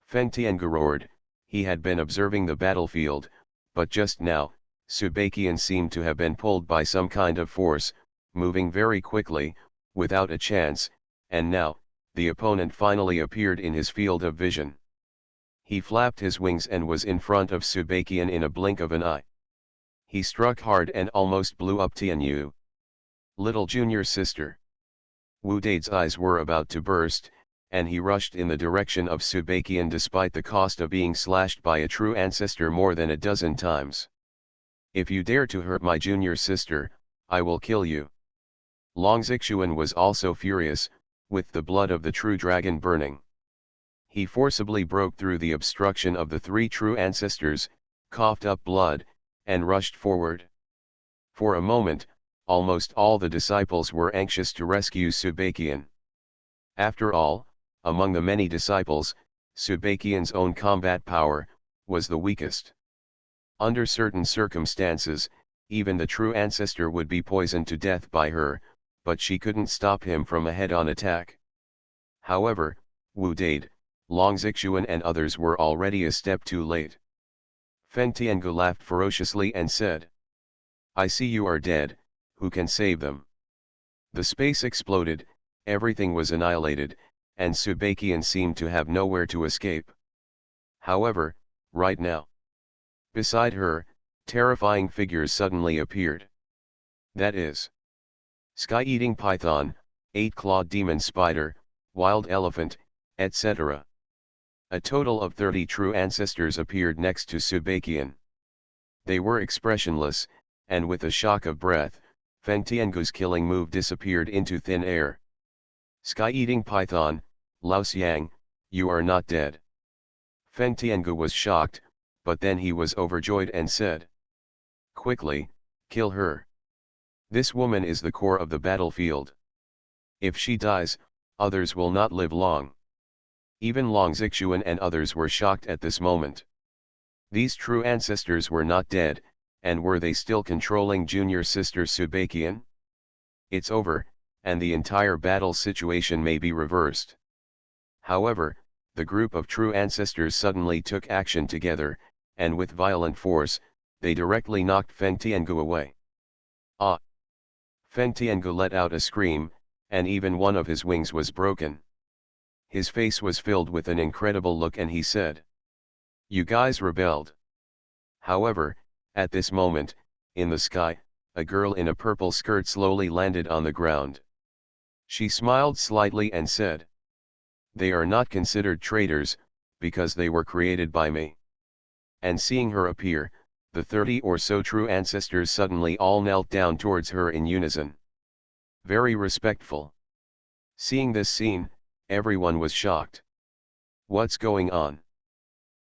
Feng Tian roared. He had been observing the battlefield, but just now, Subakian seemed to have been pulled by some kind of force, moving very quickly, without a chance, and now, the opponent finally appeared in his field of vision. He flapped his wings and was in front of Subakian in a blink of an eye. He struck hard and almost blew up Tianyu. Little junior sister. Wu Dade's eyes were about to burst, and he rushed in the direction of Subakian despite the cost of being slashed by a true ancestor more than a dozen times. If you dare to hurt my junior sister, I will kill you. Xuanhuan was also furious, with the blood of the true dragon burning. He forcibly broke through the obstruction of the three true ancestors, coughed up blood, and rushed forward. For a moment, almost all the disciples were anxious to rescue Subakian. After all, among the many disciples, Subakian's own combat power was the weakest. Under certain circumstances, even the true ancestor would be poisoned to death by her, but she couldn't stop him from a head-on attack. However, Wu Dade, Xuanhuan and others were already a step too late. Fen Tiangu laughed ferociously and said, "I see you are dead, who can save them?" The space exploded, everything was annihilated, and Subakian seemed to have nowhere to escape. However, right now, beside her, terrifying figures suddenly appeared. That is, sky-eating python, eight-clawed demon spider, wild elephant, etc. A total of 30 true ancestors appeared next to Subakian. They were expressionless, and with a shock of breath, Fen Tiangu's killing move disappeared into thin air. Sky-eating python, Lao Xiang, you are not dead. Fen Tiangu was shocked, but then he was overjoyed and said, "Quickly, kill her. This woman is the core of the battlefield. If she dies, others will not live long." Even Xuanhuan and others were shocked at this moment. These true ancestors were not dead, and were they still controlling junior sister Subakian? It's over, and the entire battle situation may be reversed. However, the group of true ancestors suddenly took action together, and with violent force, they directly knocked Fen Tiangu away. Ah! Fen Tiangu let out a scream, and even one of his wings was broken. His face was filled with an incredible look and he said, "You guys rebelled." However, at this moment, in the sky, a girl in a purple skirt slowly landed on the ground. She smiled slightly and said, "They are not considered traitors, because they were created by me." And seeing her appear, the 30 or so true ancestors suddenly all knelt down towards her in unison. Very respectful. Seeing this scene, everyone was shocked. What's going on?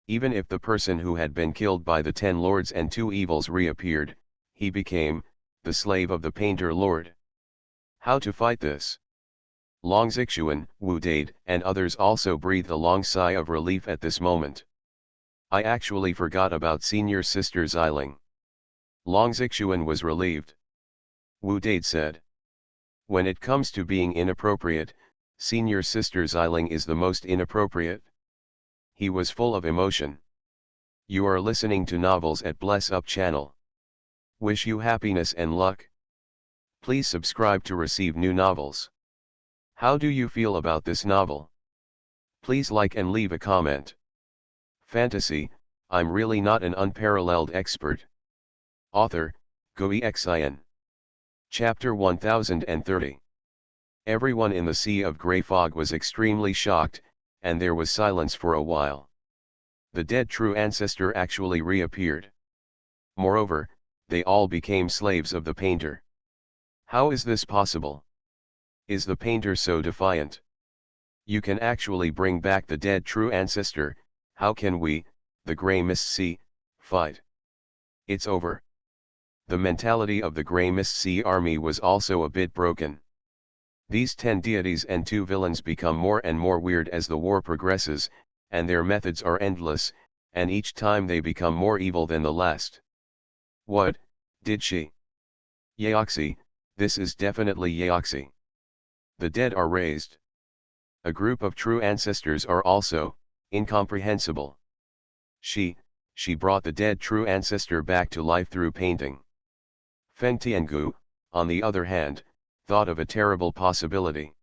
Even if the person who had been killed by the 10 lords and 2 evils reappeared, he became the slave of the painter lord. How to fight this? Xuanhuan, Wu Dade, and others also breathed a long sigh of relief at this moment. I actually forgot about senior sister Xiling. Xuanhuan was relieved. Wu Dade said, "When it comes to being inappropriate, senior sister Xiling is the most inappropriate." He was full of emotion. You are listening to Novels at Bless Up channel. Wish you happiness and luck. Please subscribe to receive new novels. How do you feel about this novel? Please like and leave a comment. Fantasy, I'm really not an unparalleled expert. Author, Xuanhuan. Chapter 1030. Everyone in the Sea of Grey Fog was extremely shocked, and there was silence for a while. The dead true ancestor actually reappeared. Moreover, they all became slaves of the painter. How is this possible? Is the painter so defiant? You can actually bring back the dead true ancestor, how can we, the Grey Mist Sea, fight? It's over. The mentality of the Grey Mist Sea army was also a bit broken. These 10 deities and 2 villains become more and more weird as the war progresses, and their methods are endless, and each time they become more evil than the last. What, did she? Yaoxi, this is definitely Yaoxi. The dead are raised. A group of true ancestors are also, incomprehensible. She brought the dead true ancestor back to life through painting. Fen Tiangu, on the other hand, thought of a terrible possibility.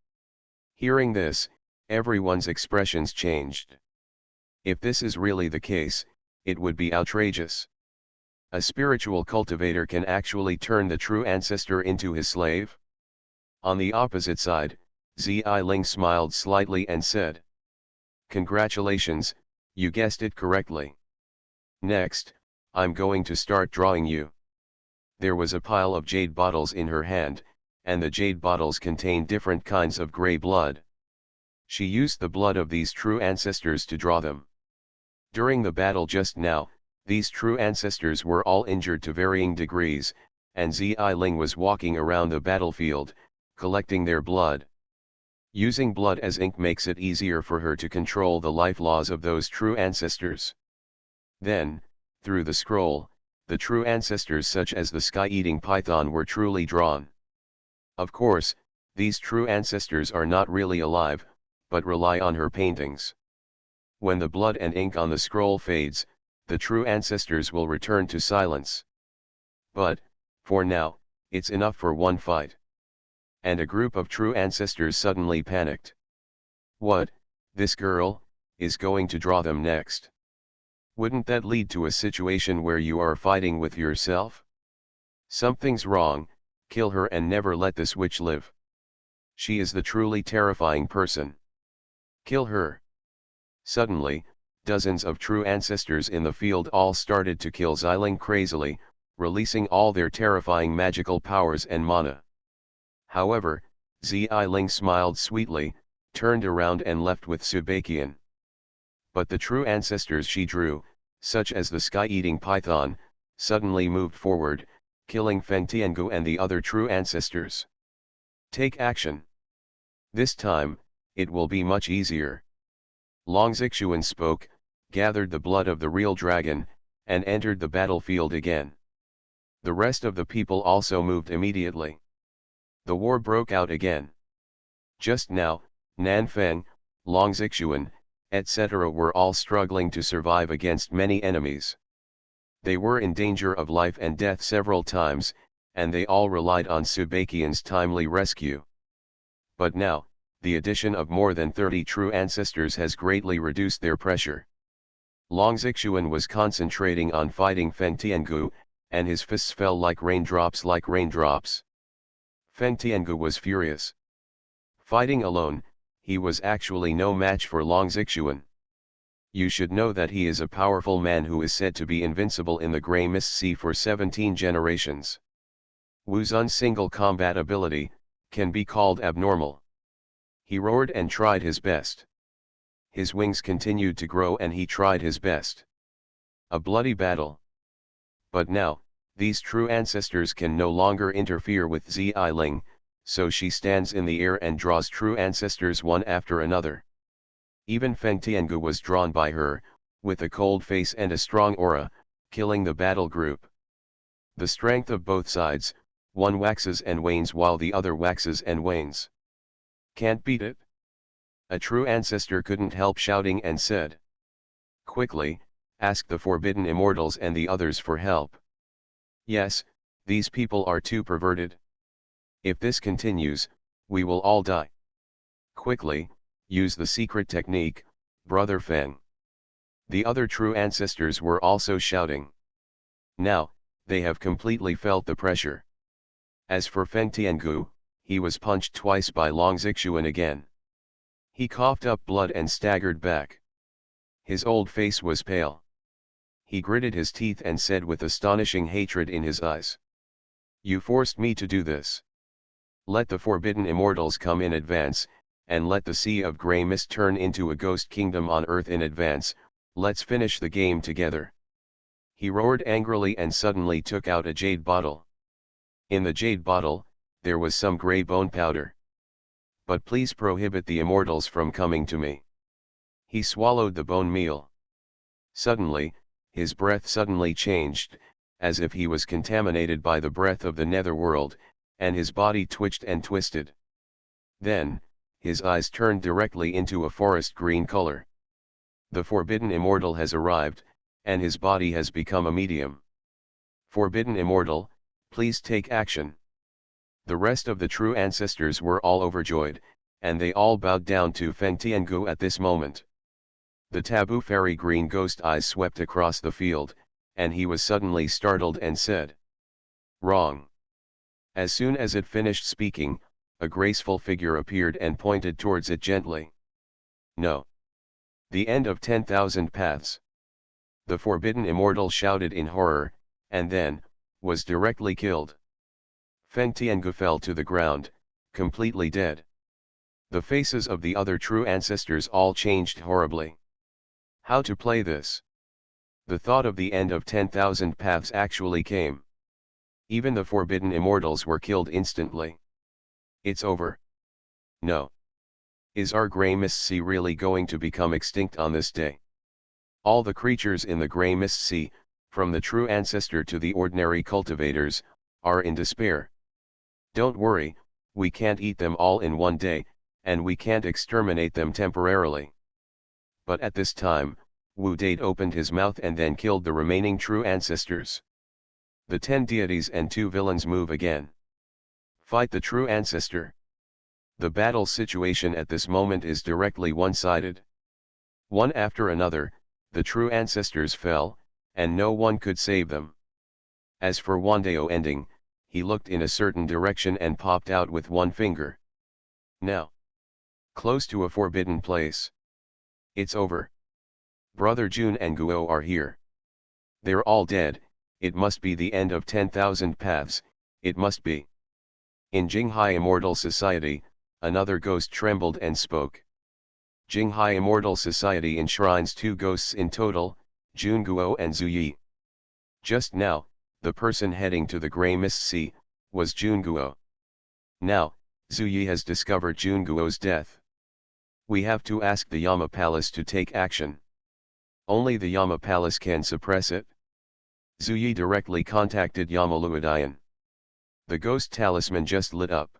Hearing this, everyone's expressions changed. If this is really the case, it would be outrageous. A spiritual cultivator can actually turn the true ancestor into his slave? On the opposite side, Ling smiled slightly and said. Congratulations, you guessed it correctly. Next, I'm going to start drawing you. There was a pile of jade bottles in her hand, and the jade bottles contained different kinds of grey blood. She used the blood of these true ancestors to draw them. During the battle just now, these true ancestors were all injured to varying degrees, and Ling was walking around the battlefield, collecting their blood. Using blood as ink makes it easier for her to control the life laws of those true ancestors. Then, through the scroll, the true ancestors such as the sky-eating python were truly drawn. Of course, these true ancestors are not really alive, but rely on her paintings. When the blood and ink on the scroll fades, the true ancestors will return to silence. But, for now, it's enough for one fight. And a group of true ancestors suddenly panicked. What, this girl, is going to draw them next? Wouldn't that lead to a situation where you are fighting with yourself? Something's wrong, kill her and never let this witch live. She is the truly terrifying person. Kill her. Suddenly, dozens of true ancestors in the field all started to kill Ling crazily, releasing all their terrifying magical powers and mana. However, Ling smiled sweetly, turned around and left with Subakian. But the true ancestors she drew, such as the sky-eating python, suddenly moved forward, killing Feng Tiangu and the other true ancestors. Take action. This time, it will be much easier. Xuanhuan spoke, gathered the blood of the real dragon, and entered the battlefield again. The rest of the people also moved immediately. The war broke out again. Just now, Nanfeng, Xuanhuan, etc. were all struggling to survive against many enemies. They were in danger of life and death several times, and they all relied on Subakian's timely rescue. But now, the addition of more than 30 true ancestors has greatly reduced their pressure. Xuanhuan was concentrating on fighting Feng Tiangu, and his fists fell like raindrops. Feng Tiangu was furious. Fighting alone, he was actually no match for Xuanhuan. You should know that he is a powerful man who is said to be invincible in the Grey Mist Sea for 17 generations. Wu Zun's single combat ability can be called abnormal. He roared and tried his best. His wings continued to grow and he tried his best. A bloody battle. But now, these true ancestors can no longer interfere with Ling, so she stands in the air and draws true ancestors one after another. Even Feng Tiangu was drawn by her, with a cold face and a strong aura, killing the battle group. The strength of both sides, one waxes and wanes while the other waxes and wanes. Can't beat it? A true ancestor couldn't help shouting and said. Quickly, ask the forbidden immortals and the others for help. Yes, these people are too perverted. If this continues, we will all die. Quickly, use the secret technique, Brother Feng. The other true ancestors were also shouting. Now, they have completely felt the pressure. As for Feng Tiangu, he was punched twice by Xuanhuan again. He coughed up blood and staggered back. His old face was pale. He gritted his teeth and said with astonishing hatred in his eyes. You forced me to do this. Let the forbidden immortals come in advance, and let the Sea of Grey Mist turn into a ghost kingdom on earth in advance, let's finish the game together. He roared angrily and suddenly took out a jade bottle. In the jade bottle, there was some grey bone powder. But please prohibit the immortals from coming to me. He swallowed the bone meal. Suddenly, his breath suddenly changed, as if he was contaminated by the breath of the netherworld, and his body twitched and twisted. Then, his eyes turned directly into a forest green color. The forbidden immortal has arrived, and his body has become a medium. Forbidden immortal, please take action. The rest of the true ancestors were all overjoyed, and they all bowed down to Feng Tiangu at this moment. The taboo fairy green ghost eyes swept across the field, and he was suddenly startled and said, "Wrong." As soon as it finished speaking, a graceful figure appeared and pointed towards it gently. No. The end of 10,000 paths. The forbidden immortal shouted in horror, and then, was directly killed. Feng Tiangu fell to the ground, completely dead. The faces of the other true ancestors all changed horribly. How to play this? The thought of the end of 10,000 paths actually came. Even the forbidden immortals were killed instantly. It's over. No. Is our grey mist sea really going to become extinct on this day? All the creatures in the grey mist sea, from the true ancestor to the ordinary cultivators, are in despair. Don't worry, we can't eat them all in one day, and we can't exterminate them temporarily. But at this time, Wu Date opened his mouth and then killed the remaining true ancestors. The 10 deities and 2 villains move again. Fight the true ancestor. The battle situation at this moment is directly one-sided. One after another, the true ancestors fell, and no one could save them. As for Wandao ending, he looked in a certain direction and popped out with one finger. Now. Close to a forbidden place. It's over. Brother Jun and Guo are here. They're all dead, it must be the end of 10,000 paths, it must be. In Jinghai Immortal Society, another ghost trembled and spoke. Jinghai Immortal Society enshrines 2 ghosts in total, Jun Guo and Zhu Yi. Just now, the person heading to the Grey Mist Sea, was Jun Guo. Now, Zhu Yi has discovered Jun Guo's death. We have to ask the Yama Palace to take action. Only the Yama Palace can suppress it. Zhu Yi directly contacted Yama Luodian. The ghost talisman just lit up.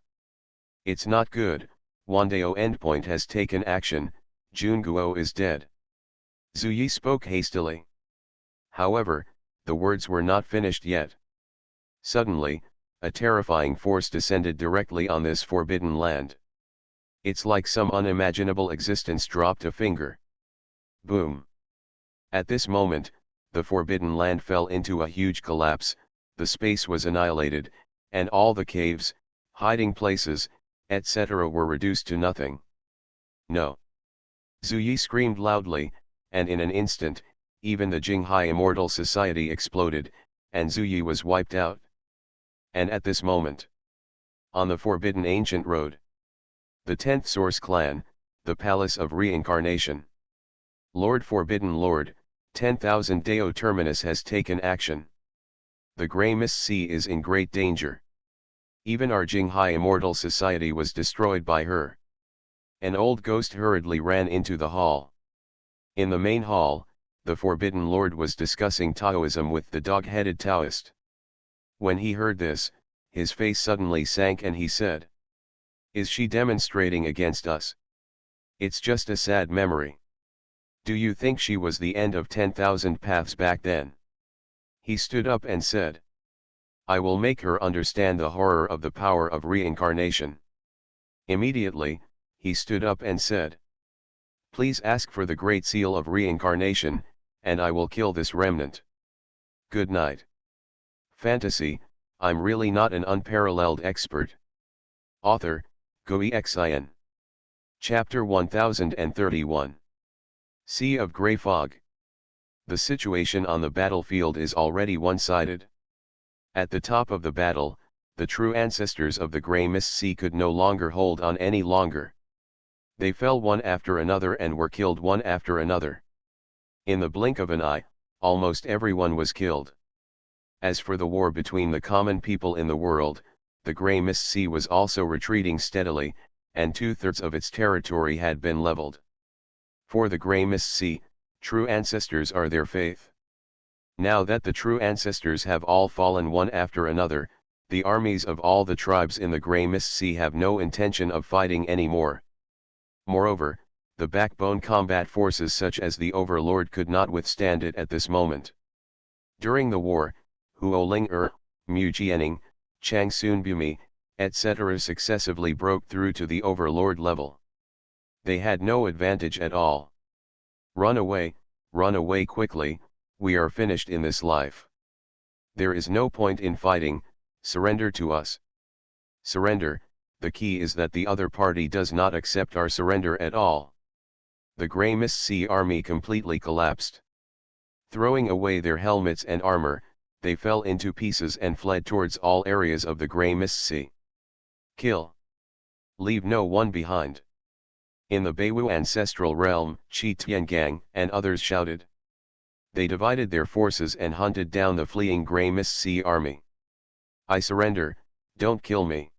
It's not good, Wandao endpoint has taken action, Jun Guo is dead. Zhu Yi spoke hastily. However, the words were not finished yet. Suddenly, a terrifying force descended directly on this forbidden land. It's like some unimaginable existence dropped a finger. Boom. At this moment, the forbidden land fell into a huge collapse, the space was annihilated, and all the caves, hiding places, etc. were reduced to nothing. No. Zhu Yi screamed loudly, and in an instant, even the Jinghai Immortal Society exploded, and Zhu Yi was wiped out. And at this moment, on the Forbidden Ancient Road, the 10th Source Clan, the Palace of Reincarnation. Lord Forbidden Lord, 10,000 Deo Terminus has taken action. The Grey Mist Sea is in great danger. Even our Jinghai Immortal Society was destroyed by her. An old ghost hurriedly ran into the hall. In the main hall, the Forbidden Lord was discussing Taoism with the dog-headed Taoist. When he heard this, his face suddenly sank and he said, "Is she demonstrating against us? It's just a sad memory. Do you think she was the end of 10,000 paths back then?" He stood up and said, "I will make her understand the horror of the power of reincarnation." Immediately, he stood up and said, "Please ask for the Great Seal of Reincarnation, and I will kill this remnant. Good night." Fantasy, I'm really not an unparalleled expert. Author, Xuanhuan. Chapter 1031. Sea of Grey Fog. The situation on the battlefield is already one-sided. At the top of the battle, the true ancestors of the Grey Mist Sea could no longer hold on any longer. They fell one after another and were killed one after another. In the blink of an eye, almost everyone was killed. As for the war between the common people in the world, the Grey Mist Sea was also retreating steadily, and 2/3 of its territory had been leveled. For the Grey Mist Sea, true ancestors are their faith. Now that the true ancestors have all fallen one after another, the armies of all the tribes in the Grey Mist Sea have no intention of fighting anymore. Moreover, the backbone combat forces such as the Overlord could not withstand it at this moment. During the war, Huo Ling Mu Jianing, Chang Sunbumi, etc. successively broke through to the Overlord level. They had no advantage at all. Run away quickly, we are finished in this life. There is no point in fighting, surrender to us. Surrender, the key is that the other party does not accept our surrender at all. The Grey Mist Sea army completely collapsed. Throwing away their helmets and armor, they fell into pieces and fled towards all areas of the Grey Mist Sea. Kill. Leave no one behind. In the Beiwu ancestral realm, Qi Tiangang and others shouted. They divided their forces and hunted down the fleeing Grey Mist Sea army. I surrender, don't kill me.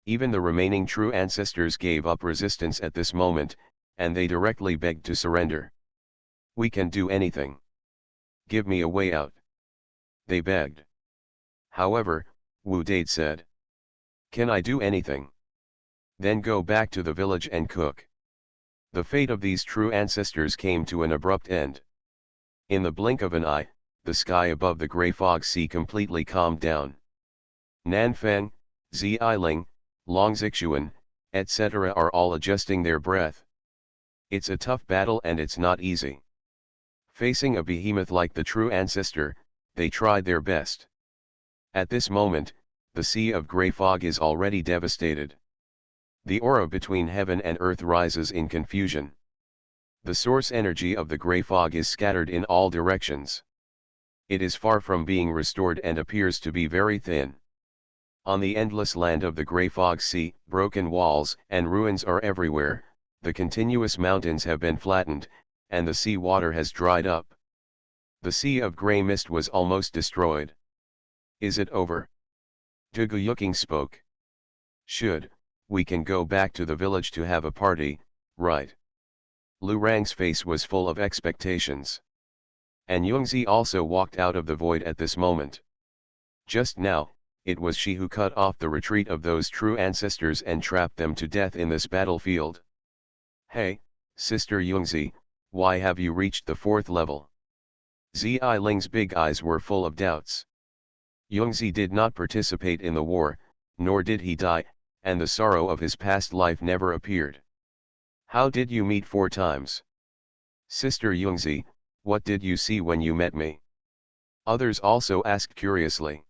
Even the remaining true ancestors gave up resistance at this moment, and they directly begged to surrender. We can do anything. Give me a way out. They begged. However, Wu Dade said. Can I do anything? Then go back to the village and cook. The fate of these true ancestors came to an abrupt end. In the blink of an eye, the sky above the grey fog sea completely calmed down. Nanfeng, Ziling, Longzixuan, etc. are all adjusting their breath. It's a tough battle and it's not easy. Facing a behemoth like the true ancestor, they tried their best. At this moment, the sea of grey fog is already devastated. The aura between heaven and earth rises in confusion. The source energy of the grey fog is scattered in all directions. It is far from being restored and appears to be very thin. On the endless land of the grey fog sea, broken walls and ruins are everywhere, the continuous mountains have been flattened, and the sea water has dried up. The sea of grey mist was almost destroyed. Is it over? Duguyuking spoke. We can go back to the village to have a party, right? Lu Rang's face was full of expectations. And Yungzi also walked out of the void at this moment. Just now, it was she who cut off the retreat of those true ancestors and trapped them to death in this battlefield. Hey, Sister Yungzi, why have you reached the 4th level? Ziling's big eyes were full of doubts. Yungzi did not participate in the war, nor did he die, and the sorrow of his past life never appeared. How did you meet 4 times? Sister Yungzi, what did you see when you met me? Others also asked curiously.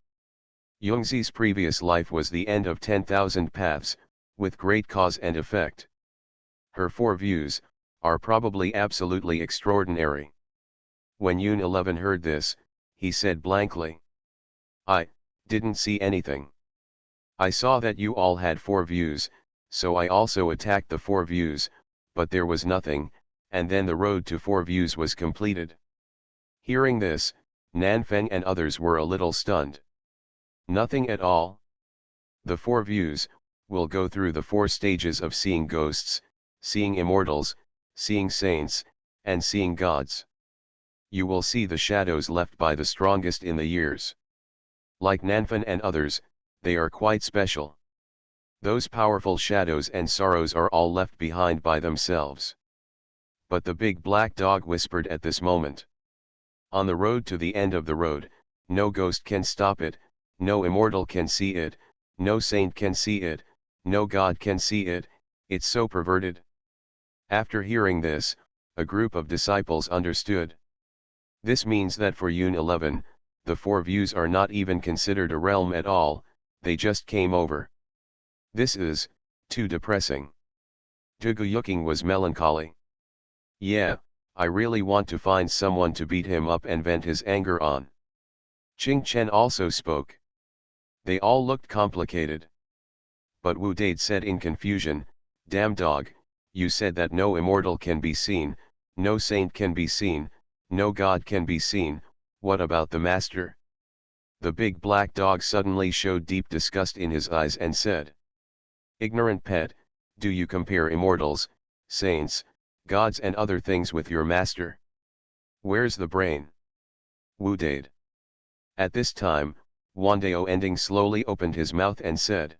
Yungzi's previous life was the end of 10,000 paths, with great cause and effect. Her 4 views are probably absolutely extraordinary. When Yun 11 heard this, he said blankly. I didn't see anything. I saw that you all had 4 views, so I also attacked the 4 views, but there was nothing, and then the road to 4 views was completed. Hearing this, Nanfeng and others were a little stunned. Nothing at all? The 4 views will go through the 4 stages of seeing ghosts, seeing immortals, seeing saints, and seeing gods. You will see the shadows left by the strongest in the years. Like Nanfeng and others, they are quite special. Those powerful shadows and sorrows are all left behind by themselves. But the big black dog whispered at this moment. On the road to the end of the road, no ghost can stop it, no immortal can see it, no saint can see it, no god can see it, it's so perverted. After hearing this, a group of disciples understood. This means that for Yun 11, the 4 views are not even considered a realm at all, they just came over. This is too depressing. Duguyuking was melancholy. Yeah, I really want to find someone to beat him up and vent his anger on. Qing Chen also spoke. They all looked complicated. But Wu Dade said in confusion, damn dog, you said that no immortal can be seen, no saint can be seen, no god can be seen, what about the master? The big black dog suddenly showed deep disgust in his eyes and said. Ignorant pet, do you compare immortals, saints, gods and other things with your master? Where's the brain? Wu Dade. At this time, Wandao Ending slowly opened his mouth and said.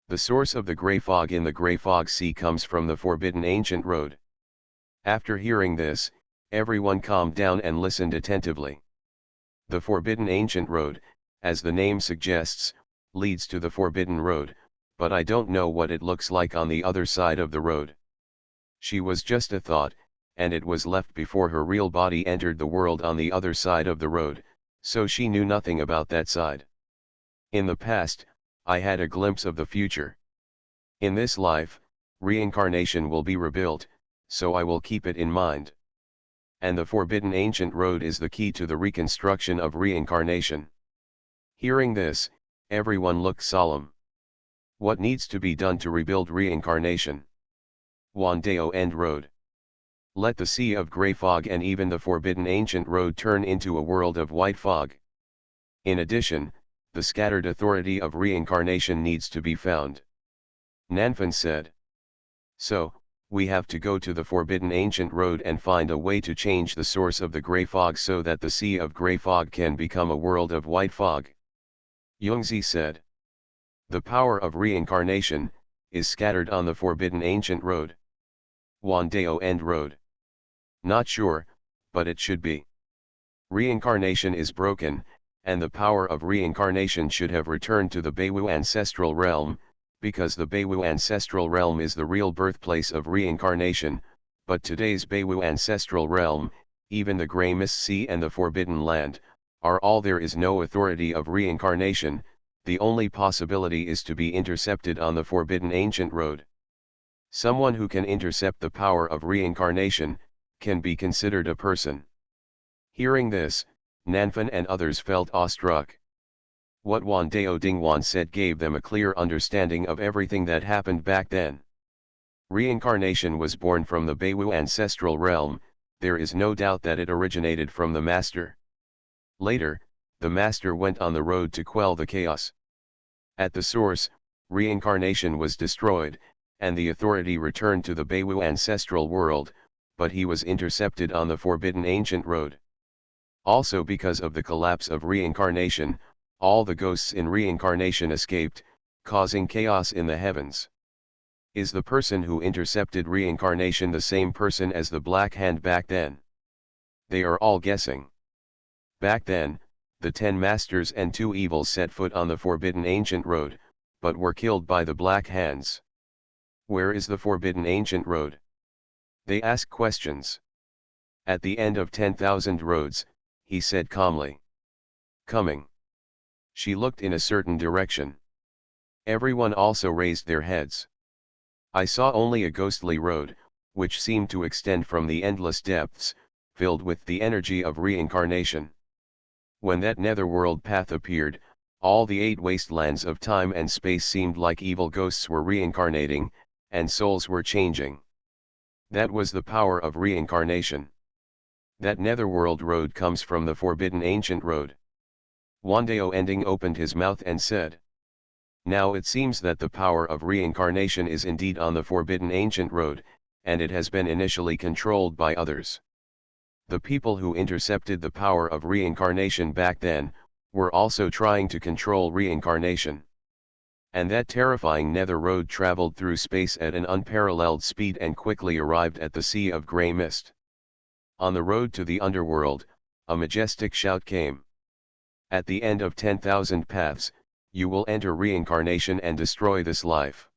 The source of the grey fog in the grey fog sea comes from the forbidden ancient road. After hearing this, everyone calmed down and listened attentively. The forbidden ancient road, as the name suggests, leads to the forbidden road, but I don't know what it looks like on the other side of the road. She was just a thought, and it was left before her real body entered the world on the other side of the road, so she knew nothing about that side. In the past, I had a glimpse of the future. In this life, reincarnation will be rebuilt, so I will keep it in mind. And the forbidden ancient road is the key to the reconstruction of reincarnation. Hearing this, everyone looked solemn. What needs to be done to rebuild reincarnation? Wandeo End Road. Let the sea of grey fog and even the forbidden ancient road turn into a world of white fog. In addition, the scattered authority of reincarnation needs to be found. Nanfan said. So, we have to go to the forbidden ancient road and find a way to change the source of the grey fog so that the sea of grey fog can become a world of white fog. Yungzi said. The power of reincarnation is scattered on the forbidden ancient road. Wandeo End Road. Not sure, but it should be. Reincarnation is broken, and the power of reincarnation should have returned to the Beiwu ancestral realm, because the Beiwu ancestral realm is the real birthplace of reincarnation, but today's Beiwu ancestral realm, even the Grey Mist Sea and the Forbidden Land, are all there is no authority of reincarnation. The only possibility is to be intercepted on the forbidden ancient road. Someone who can intercept the power of reincarnation, can be considered a person. Hearing this, Nanfan and others felt awestruck. What Wandeo Dingwan said gave them a clear understanding of everything that happened back then. Reincarnation was born from the Beiwu ancestral realm, there is no doubt that it originated from the Master. Later, the Master went on the road to quell the chaos. At the source, reincarnation was destroyed, and the authority returned to the Beiwu ancestral world, but he was intercepted on the forbidden ancient road. Also because of the collapse of reincarnation, all the ghosts in reincarnation escaped, causing chaos in the heavens. Is the person who intercepted reincarnation the same person as the Black Hand back then? They are all guessing. Back then, the 10 masters and 2 evils set foot on the forbidden ancient road, but were killed by the Black Hands. Where is the forbidden ancient road? They ask questions. At the end of 10,000 roads, he said calmly. Coming. She looked in a certain direction. Everyone also raised their heads. I saw only a ghostly road, which seemed to extend from the endless depths, filled with the energy of reincarnation. When that netherworld path appeared, all the 8 wastelands of time and space seemed like evil ghosts were reincarnating, and souls were changing. That was the power of reincarnation. That netherworld road comes from the forbidden ancient road. Wandeo Ending opened his mouth and said. Now it seems that the power of reincarnation is indeed on the forbidden ancient road, and it has been initially controlled by others. The people who intercepted the power of reincarnation back then, were also trying to control reincarnation. And that terrifying nether road traveled through space at an unparalleled speed and quickly arrived at the Sea of Grey Mist. On the road to the underworld, a majestic shout came. At the end of 10,000 paths, you will enter reincarnation and destroy this life.